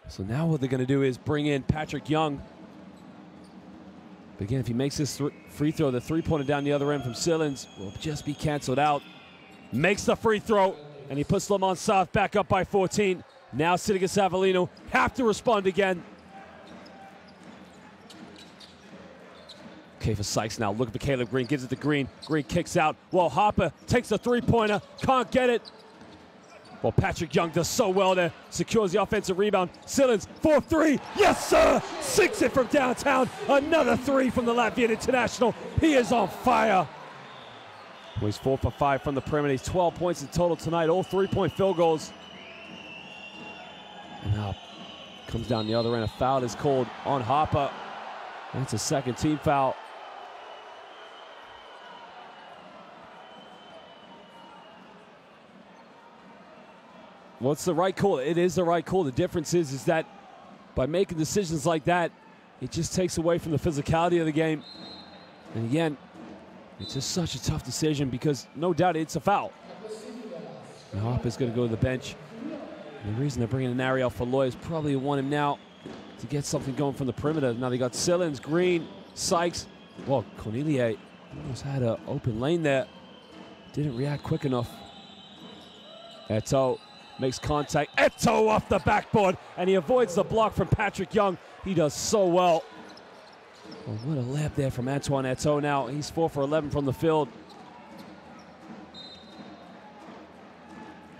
So now what they're going to do is bring in Patrick Young. But again, if he makes this free throw, the three-pointer down the other end from Sillins will just be canceled out. Makes the free throw, and he puts Lamont South back up by 14. Now Sidigas Avellino have to respond again. Okay, for Sykes now. Look at Caleb Green, gives it to Green. Green kicks out. Well, Harper takes the three-pointer, can't get it. Well, Patrick Young does so well there. Secures the offensive rebound. Sillins, 4-3. Yes, sir! Sinks it from downtown. Another three from the Latvian international. He is on fire. Well, he's 4 for 5 from the perimeter. He's 12 points in total tonight. All three-point field goals. And now comes down the other end. A foul is called on Harper. That's a second team foul. Well, it's the right call. It is the right call. The difference is that by making decisions like that, it just takes away from the physicality of the game. And again, it's just such a tough decision because no doubt it's a foul. And Harper's going to go to the bench. And the reason they're bringing in Ariel Falloy is probably want him now to get something going from the perimeter. Now they got Sillins, Green, Sykes. Well, Cornelia almost had an open lane there. Didn't react quick enough. Eto'o makes contact. Eto'o off the backboard, and he avoids the block from Patrick Young. He does so well. Well, what a layup there from Antoine Eto'o now. He's 4 for 11 from the field.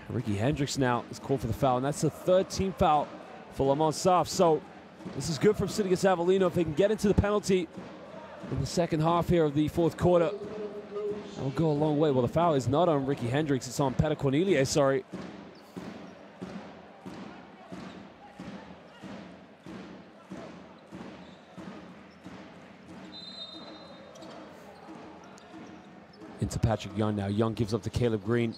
Ricky Hendricks now is called for the foul, and that's the third team foul for Lamont South. So this is good from Sidigas Avellino. If they can get into the penalty in the second half here of the fourth quarter, that'll go a long way. Well, the foul is not on Ricky Hendricks. It's on Peter Cornelia, sorry. Into Patrick Young now. Young gives up to Caleb Green.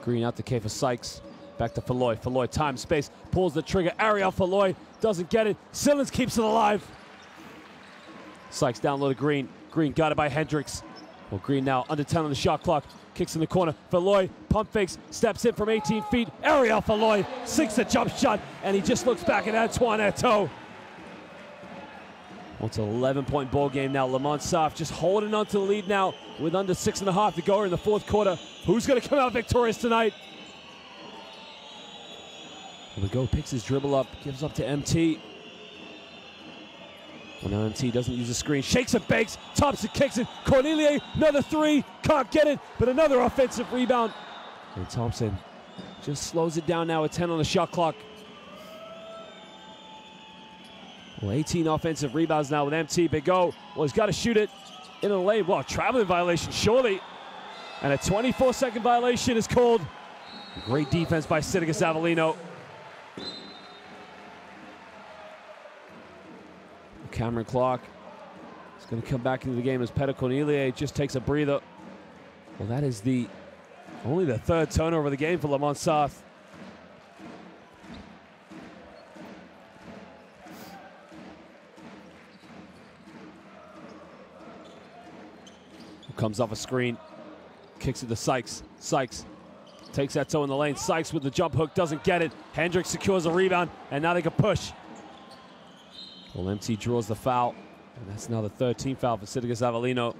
Green out to K for Sykes. Back to Falloy. Falloy, time, space, pulls the trigger. Ariel Falloy doesn't get it. Sillins keeps it alive. Sykes down low to Green. Green got it by Hendricks. Well, Green now under 10 on the shot clock. Kicks in the corner. Falloy pump fakes, steps in from 18 feet. Ariel Falloy sinks the jump shot, and he just looks back at Antoine Eto'o. Well, it's an 11-point ball game now. Lamont South just holding on to the lead now with under 6.5 to go in the fourth quarter. Who's going to come out victorious tonight? Well, the go picks his dribble up, gives up to MT. Well, now MT doesn't use the screen. Shakes and bakes. Thompson kicks it. Cornelia, another three. Can't get it, but another offensive rebound. And Thompson just slows it down now with 10 on the shot clock. Well, 18 offensive rebounds now with MT. Big O. Well, he's got to shoot it in the lane. Well, traveling violation, surely. And a 24-second violation is called. Great defense by Sidigas Avellino. Cameron Clark is going to come back into the game as Peter Cornelia just takes a breather. Well, that is only the third turnover of the game for Lamont South. Comes off a screen, kicks it to Sykes. Sykes takes that toe in the lane. Sykes with the jump hook, doesn't get it. Hendricks secures a rebound, and now they can push. Well, MT draws the foul, and that's now the third team foul for Sidigas Avellino.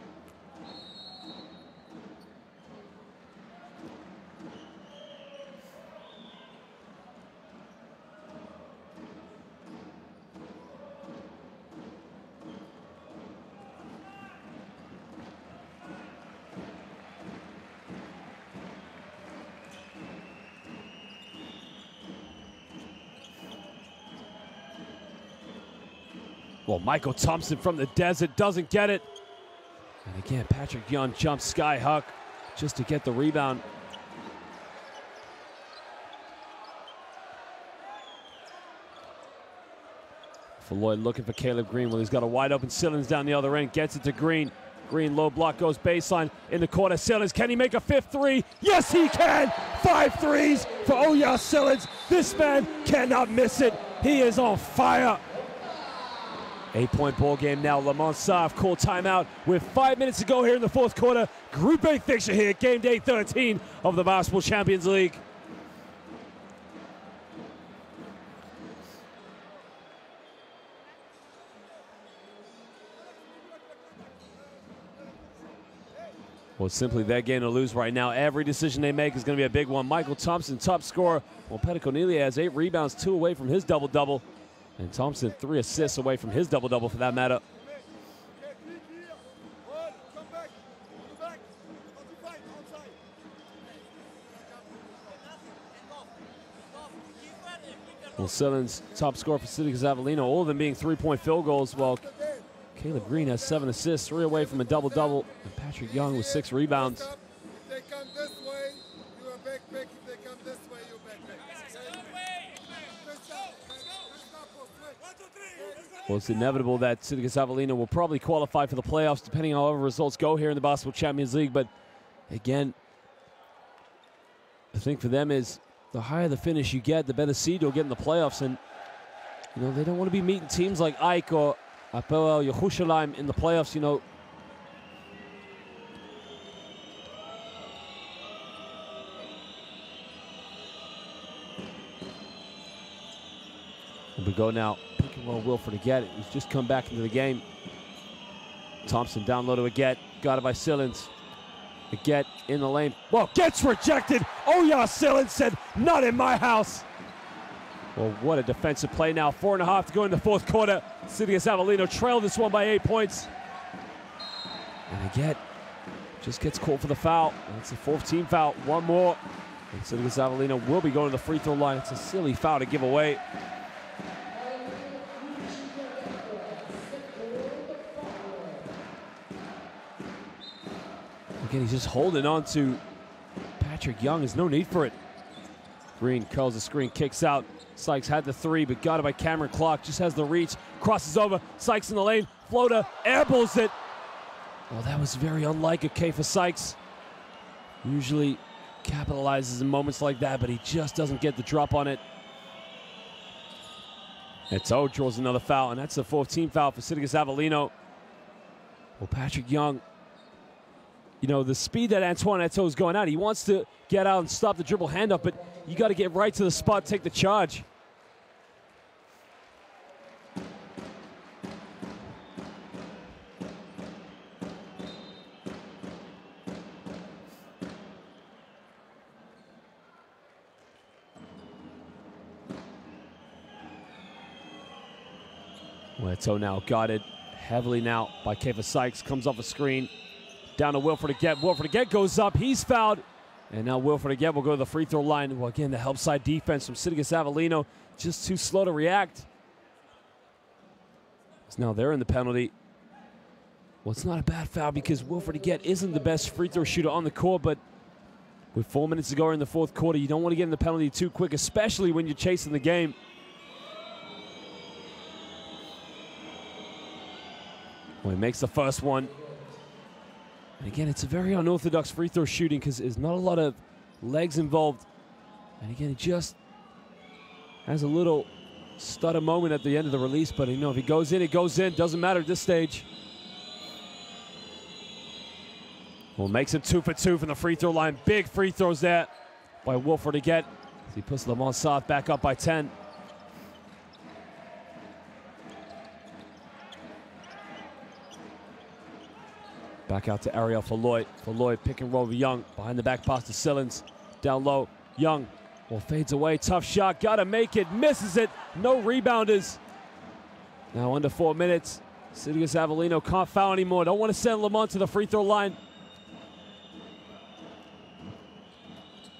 Well, Michael Thompson from the desert doesn't get it. And again, Patrick Young jumps sky high just to get the rebound. Floyd looking for Caleb Green. Well, he's got a wide open Sillins down the other end. Gets it to Green. Green low block goes baseline in the corner. Sillins, can he make a fifth three? Yes, he can. 5 threes for Oyas Sillins. This man cannot miss it. He is on fire. 8-point ball game now. Lamont Sav called timeout with 5 minutes to go here in the fourth quarter. Group A fixture here, game day 13 of the Basketball Champions League. Well, simply their game to lose right now. Every decision they make is going to be a big one. Michael Thompson, top scorer. Well, Petticornelia has 8 rebounds, 2 away from his double-double. And Thompson 3 assists away from his double-double for that matter. Well, Sillins, top scorer for Sidigas Avellino, all of them being 3-point field goals. Well, Caleb Green has 7 assists, 3 away from a double-double. And Patrick Young with 6 rebounds. If they come this way, you are back. If they come this way, you're back. Well, it's inevitable that Sidigas Avellino will probably qualify for the playoffs, depending on how results go here in the Basketball Champions League. But again, the thing for them is the higher the finish you get, the better seed you'll get in the playoffs. And, you know, they don't want to be meeting teams like Ike or Hapoel Yerushalayim in the playoffs, you know. We go now. Pick and roll Wilfred Aguet. He's just come back into the game. Thompson down low to Aguet. Got it by Sillins. Aguet in the lane. Well, gets rejected. Oyas Sillins said, not in my house. Well, what a defensive play now. 4.5 to go in the fourth quarter. Sidigas Avellino trailed this one by 8 points. And Aguet just gets called for the foul. That's the 4th team foul. One more. And Sidigas Avellino will be going to the free throw line. It's a silly foul to give away. Again, he's just holding on to Patrick Young. There's no need for it. Green curls the screen, kicks out. Sykes had the 3, but got it by Cameron Clark. Just has the reach, crosses over. Sykes in the lane, floater, airballs it. Well, that was very unlike a K for Sykes. Usually capitalizes in moments like that, but he just doesn't get the drop on it. Eto'o draws another foul, and that's the 4th team foul for Sidigas Avellino. Well, Patrick Young, you know, the speed that Antoine Eto'o is going out, he wants to get out and stop the dribble handoff, but you got to get right to the spot, take the charge. Well, Eto'o now guarded heavily now by Keifer Sykes, comes off a screen. Down to Wilfred Aguet. Wilfred Aguet goes up. He's fouled. And now Wilfred Aguet will go to the free throw line. Well, again, the help side defense from Sidigas Avellino just too slow to react. So now they're in the penalty. Well, it's not a bad foul because Wilfred Aguet isn't the best free throw shooter on the court, but with 4 minutes to go in the fourth quarter, you don't want to get in the penalty too quick, especially when you're chasing the game. Well, he makes the first one. And again, it's a very unorthodox free throw shooting because there's not a lot of legs involved. And again, he just has a little stutter moment at the end of the release, but you know, if he goes in, it goes in. Doesn't matter at this stage. Well, makes it 2 for 2 from the free throw line. Big free throws there by Wilfred Aguet. He puts Lamont South back up by 10. Back out to Ariel for Lloyd. For Lloyd, pick and roll with Young. Behind the back pass to Sillins. Down low, Young. Well, fades away, tough shot, gotta make it, misses it. No rebounders. Now under 4 minutes. Sidigas Avellino can't foul anymore. Don't want to send Lamont to the free throw line.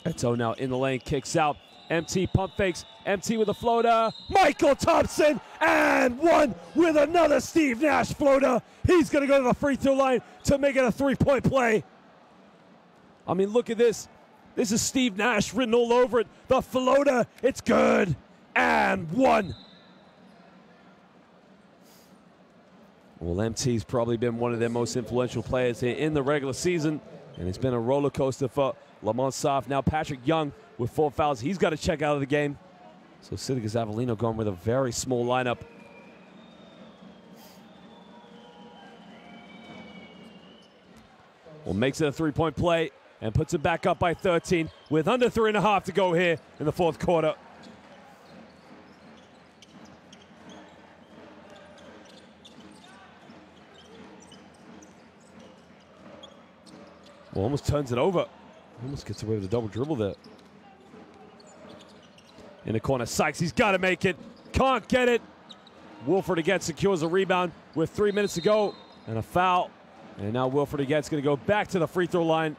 Eto'o now in the lane, kicks out. MT pump fakes, MT with a floater. Michael Thompson, and one with another Steve Nash floater. He's gonna go to the free throw line to make it a 3-point play. I mean, look at this. This is Steve Nash written all over it. The floater, it's good. And one. Well, MT's probably been one of their most influential players here in the regular season, and it's been a roller coaster for Lamont Soft. Now Patrick Young with 4 fouls. He's got to check out of the game. So Sidigas Avellino going with a very small lineup. Well, makes it a 3-point play and puts it back up by 13 with under 3.5 to go here in the 4th quarter. Well, almost turns it over. Almost gets away with a double dribble there. In the corner, Sykes, he's got to make it. Can't get it. Wilford again secures a rebound with 3 minutes to go and a foul. And now Wilford again's going to go back to the free throw line.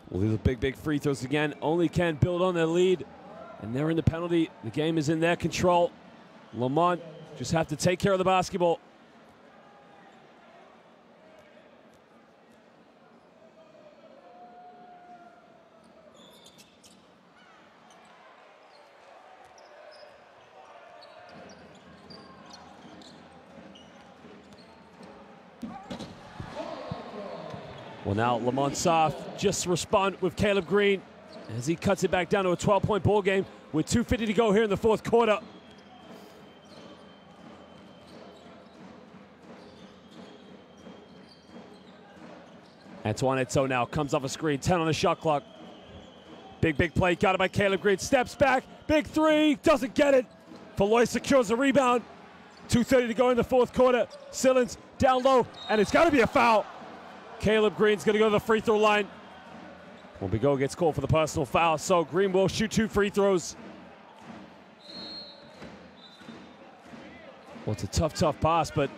Well, these are big free throws again. Only can build on their lead. And they're in the penalty. The game is in their control. Lamont just have to take care of the basketball. Well, now Lamont Soft just respond with Caleb Green as he cuts it back down to a 12-point ball game with 2:50 to go here in the 4th quarter. Antoine Eto now comes off a screen, 10 on the shot clock. Big play, got it by Caleb Green, steps back, big three, doesn't get it. Falloy secures the rebound. 2:30 to go in the 4th quarter. Sillins down low, and it's got to be a foul. Caleb Green's going to go to the free throw line. Well, Bigot gets called for the personal foul, so Green will shoot 2 free throws. Well, it's a tough pass, but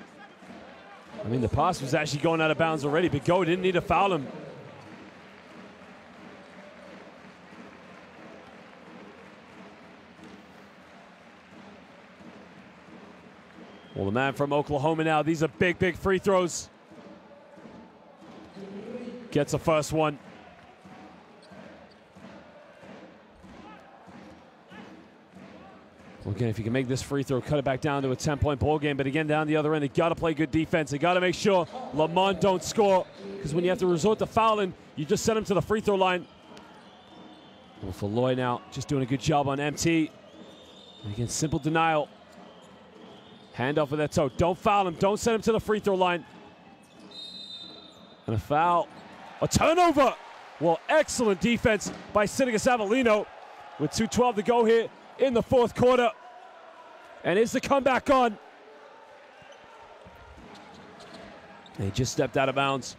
I mean, the pass was actually going out of bounds already. Bigot didn't need to foul him. Well, the man from Oklahoma now, these are big free throws. Gets the first one. Well, again, if you can make this free throw, cut it back down to a 10-point ball game. But again, down the other end, they got to play good defense. They got to make sure Lamont don't score, because when you have to resort to fouling, you just send him to the free throw line. Well, Falloy now just doing a good job on MT. And again, simple denial. Hand off with that toe. Don't foul him. Don't send him to the free throw line. And a foul. A turnover. Well, excellent defense by Sidigas Avellino with 2:12 to go here in the 4th quarter. And is the comeback on? He just stepped out of bounds.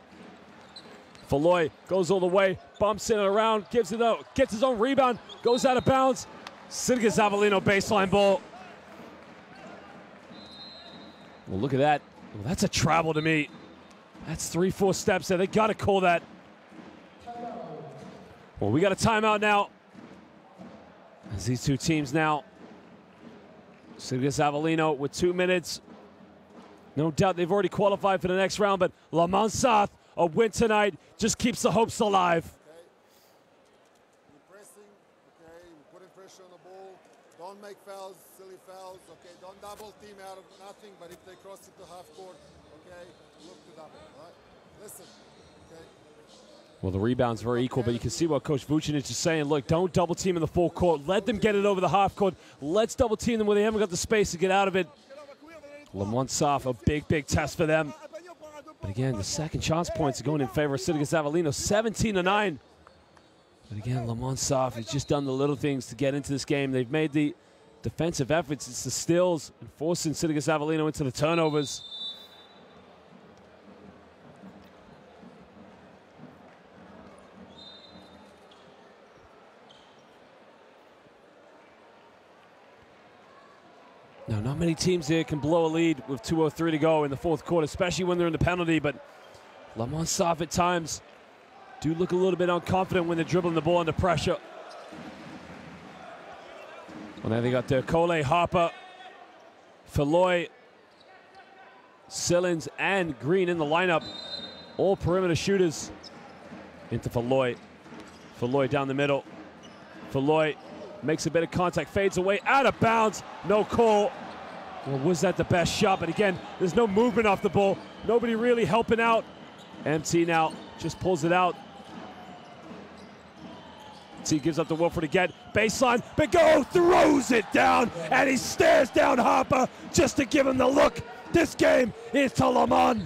Falloy goes all the way, bumps in and around, gives it out, gets his own rebound, goes out of bounds. Sidigas Avellino baseline ball. Well, look at that. Well, that's a travel to me. That's 3-4 steps there. They got to call that. Well, we got a timeout now. As these two teams now. Sidigas Avellino with 2 minutes. No doubt they've already qualified for the next round, but Lamont Soft, a win tonight, just keeps the hopes alive. Okay. You're pressing, okay, you're putting pressure on the ball. Don't make fouls, silly fouls, okay? Don't double team out of nothing, but if they cross it to half court, okay, look to double, right? Listen, okay? Well, the rebound's very equal, but you can see what Coach Vucinic is saying. Look, don't double team in the full court. Let them get it over the half court. Let's double team them where they haven't got the space to get out of it. Lamont Soft, a big test for them. But again, the second chance points are going in favor of Sidigas Avellino, 17-9. But again, Lamont Soft has just done the little things to get into this game. They've made the defensive efforts. It's the steals and forcing Sidigas Avellino into the turnovers. Now, not many teams here can blow a lead with 2:03 to go in the 4th quarter, especially when they're in the penalty, but Lamont Soft at times do look a little bit unconfident when they're dribbling the ball under pressure. Well, now they got their Cole Harper Falloy, Sillins, and Green in the lineup. All perimeter shooters. Into Falloy. Falloy down the middle. Falloy makes a bit of contact, fades away, out of bounds. No call. Well, was that the best shot? But again, there's no movement off the ball. Nobody really helping out. MT now just pulls it out. T gives up to Wilford again. Baseline. Bigot throws it down, and he stares down Harper just to give him the look. This game is to Lamont.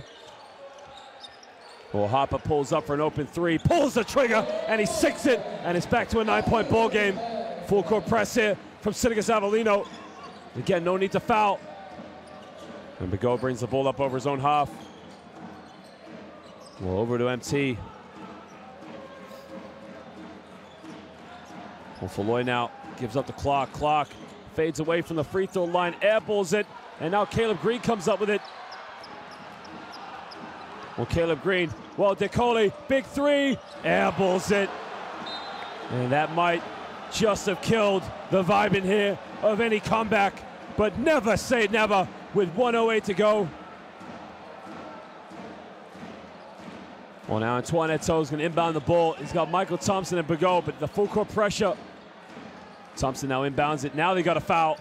Well, Harper pulls up for an open three, pulls the trigger, and he sinks it, and it's back to a 9-point ball game. Full court press here from Sidigas Avellino. Again, no need to foul. And Bigot brings the ball up over his own half. Well, over to MT. Well, Falloy now gives up to Clark. Clark fades away from the free throw line, airballs it, and now Caleb Green comes up with it. Well, Caleb Green, well, DeCole, big three, airballs it. And that might just have killed the vibe in here of any comeback, but never say never with 1:08 to go. Well, now Antoine Eto'o's going to inbound the ball. He's got Michael Thompson and Bigot, but the full court pressure. Thompson now inbounds it. Now they got a foul.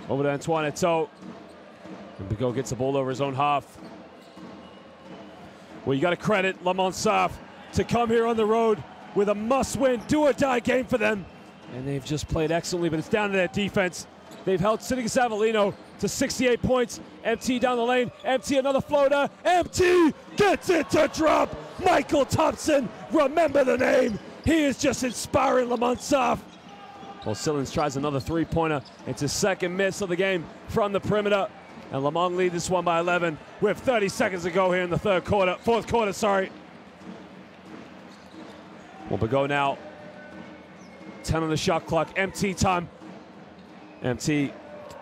Over to Antoine Eto'o. And Bigot gets the ball over his own half. Well, you got to credit Lamont Sarf to come here on the road with a must-win, do-or-die game for them. And they've just played excellently, but it's down to their defense. They've held Sidigas Avellino to 68 points. MT down the lane. MT another floater. MT gets it to drop. Michael Thompson, remember the name. He is just inspiring Lamont Sarf. Well, Sillins tries another three-pointer. It's his second miss of the game from the perimeter. And Lamont lead this one by 11 with 30 seconds to go here in the fourth quarter, sorry. Well, Bigot now, 10 on the shot clock, MT time. MT,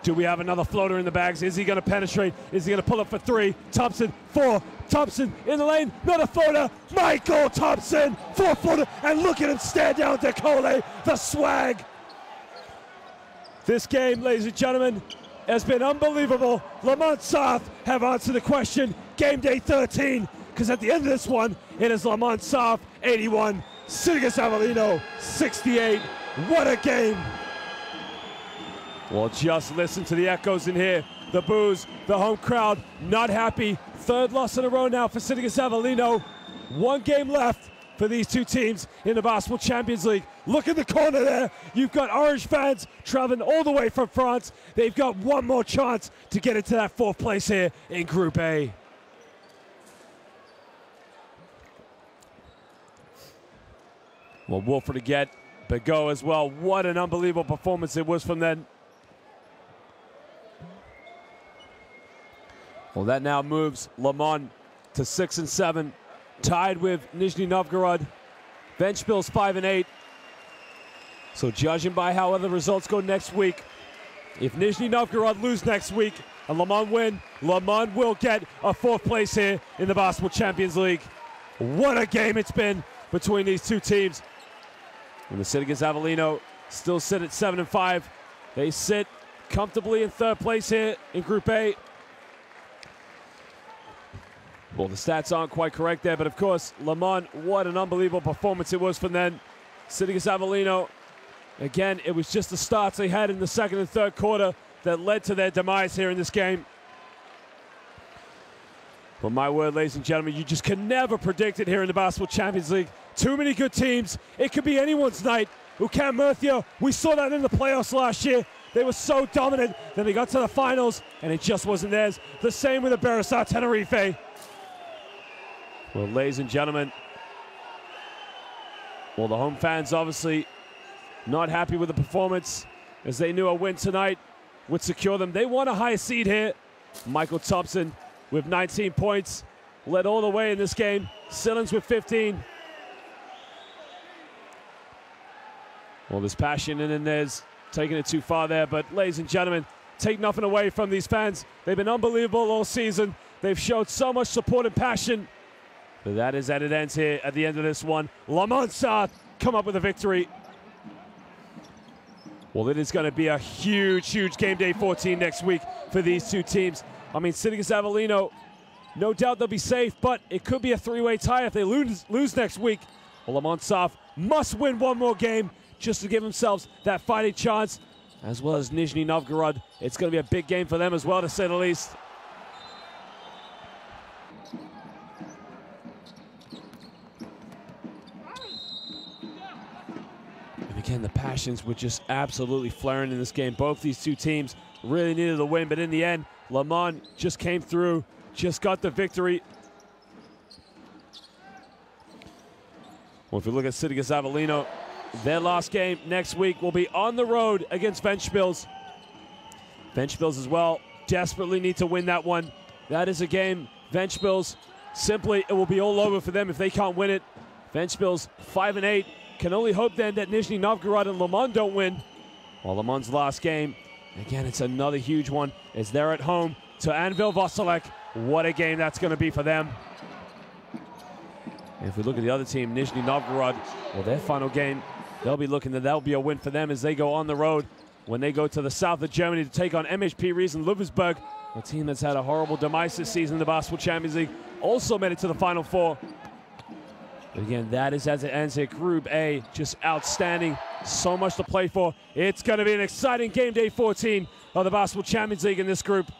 do we have another floater in the bags? Is he going to penetrate? Is he going to pull up for three? Thompson, four. Thompson in the lane, not a floater. Michael Thompson, 4-footer, and look at him stand down DeCole, the swag. This game, ladies and gentlemen, has been unbelievable. Lamont Sarf have answered the question, game day 13, because at the end of this one, it is Lamont Sarf, 81, Sidigas Avellino, 68. What a game. Well, just listen to the echoes in here. The boos, the home crowd, not happy. Third loss in a row now for Sidigas Avellino. One game left for these two teams in the Basketball Champions League. Look in the corner there. You've got Orange fans traveling all the way from France. They've got one more chance to get into that fourth place here in Group A. Well, Wolford again, Bigot as well. What an unbelievable performance it was from them. Well, that now moves Lamont to 6 and 7, tied with Nizhny Novgorod. Ventspil's 5 and 8. So judging by how other results go next week, if Nizhny Novgorod lose next week and Lamont win, Lamont will get a fourth place here in the Basketball Champions League. What a game it's been between these two teams. And the Sidigas Avellino still sit at 7 and 5. They sit comfortably in third place here in Group A. Well, the stats aren't quite correct there, but of course, Lamont, what an unbelievable performance it was from them. Sidigas Avellino, again, it was just the starts they had in the second and third quarter that led to their demise here in this game. But my word, ladies and gentlemen, you just can never predict it here in the Basketball Champions League. Too many good teams. It could be anyone's night. UCAM Murcia, we saw that in the playoffs last year. They were so dominant. Then they got to the finals, and it just wasn't theirs. The same with the Beresar Tenerife. Well, ladies and gentlemen, well, the home fans obviously not happy with the performance, as they knew a win tonight would secure them. They want a high seed here. Michael Thompson with 19 points, led all the way in this game. Sillins with 15. Well, there's passion and then there's taking it too far there. But ladies and gentlemen, take nothing away from these fans. They've been unbelievable all season. They've showed so much support and passion. But that is at it ends here at the end of this one. Lamont Sarf come up with a victory. Well, it is going to be a huge, huge game day 14 next week for these two teams. I mean, Sidigas Avellino, no doubt they'll be safe, but it could be a three-way tie if they lose next week. Well, Lemonsov must win one more game just to give themselves that fighting chance, as well as Nizhny Novgorod. It's going to be a big game for them as well, to say the least. And again, the passions were just absolutely flaring in this game. Both these two teams really needed a win, but in the end, Le Mans just came through, just got the victory. Well, if we look at Sidigas Avellino, their last game next week will be on the road against Ventspils. Ventspils as well desperately need to win that one. That is a game, Ventspils, simply it will be all over for them if they can't win it. Ventspils 5-8, can only hope then that Nizhny Novgorod and Le Mans don't win. Well, Le Mans' last game, again, it's another huge one. It's there at home to Anvil Vosolek. What a game that's going to be for them. And if we look at the other team, Nizhny Novgorod, well, their final game, they'll be looking that that'll be a win for them as they go on the road when they go to the south of Germany to take on MHP Riesen Ludwigsburg, a team that's had a horrible demise this season in the Basketball Champions League, also made it to the Final Four. But again, that is as it ends at Group A, just outstanding, so much to play for. It's going to be an exciting game day 14 of the Basketball Champions League in this group.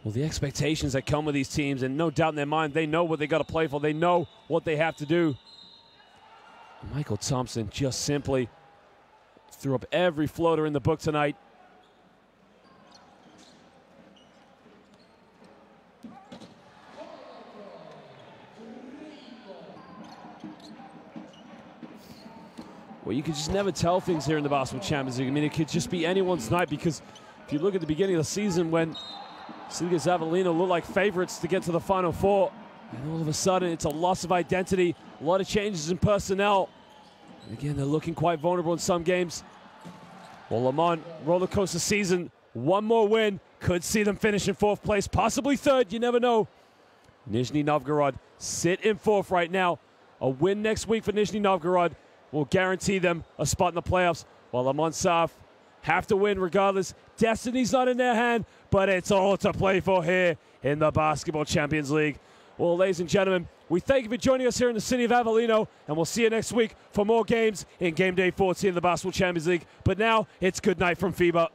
Well, the expectations that come with these teams, and no doubt in their mind, they know what they got to play for. They know what they have to do. Michael Thompson just simply threw up every floater in the book tonight. Well, you can just never tell things here in the Basketball Champions League. I mean, it could just be anyone's night, because if you look at the beginning of the season when Sidigas Avellino looked like favorites to get to the Final Four, and all of a sudden it's a loss of identity, a lot of changes in personnel. And again, they're looking quite vulnerable in some games. Well, Le Mans, roller coaster season, one more win could see them finish in fourth place, possibly third, you never know. Nizhny Novgorod sit in fourth right now. A win next week for Nizhny Novgorod will guarantee them a spot in the playoffs, while Lemonsov have to win regardless. Destiny's not in their hand, but it's all to play for here in the Basketball Champions League. Well, ladies and gentlemen, we thank you for joining us here in the city of Avellino, and we'll see you next week for more games in Game Day 14 of the Basketball Champions League. But now, it's good night from FIBA.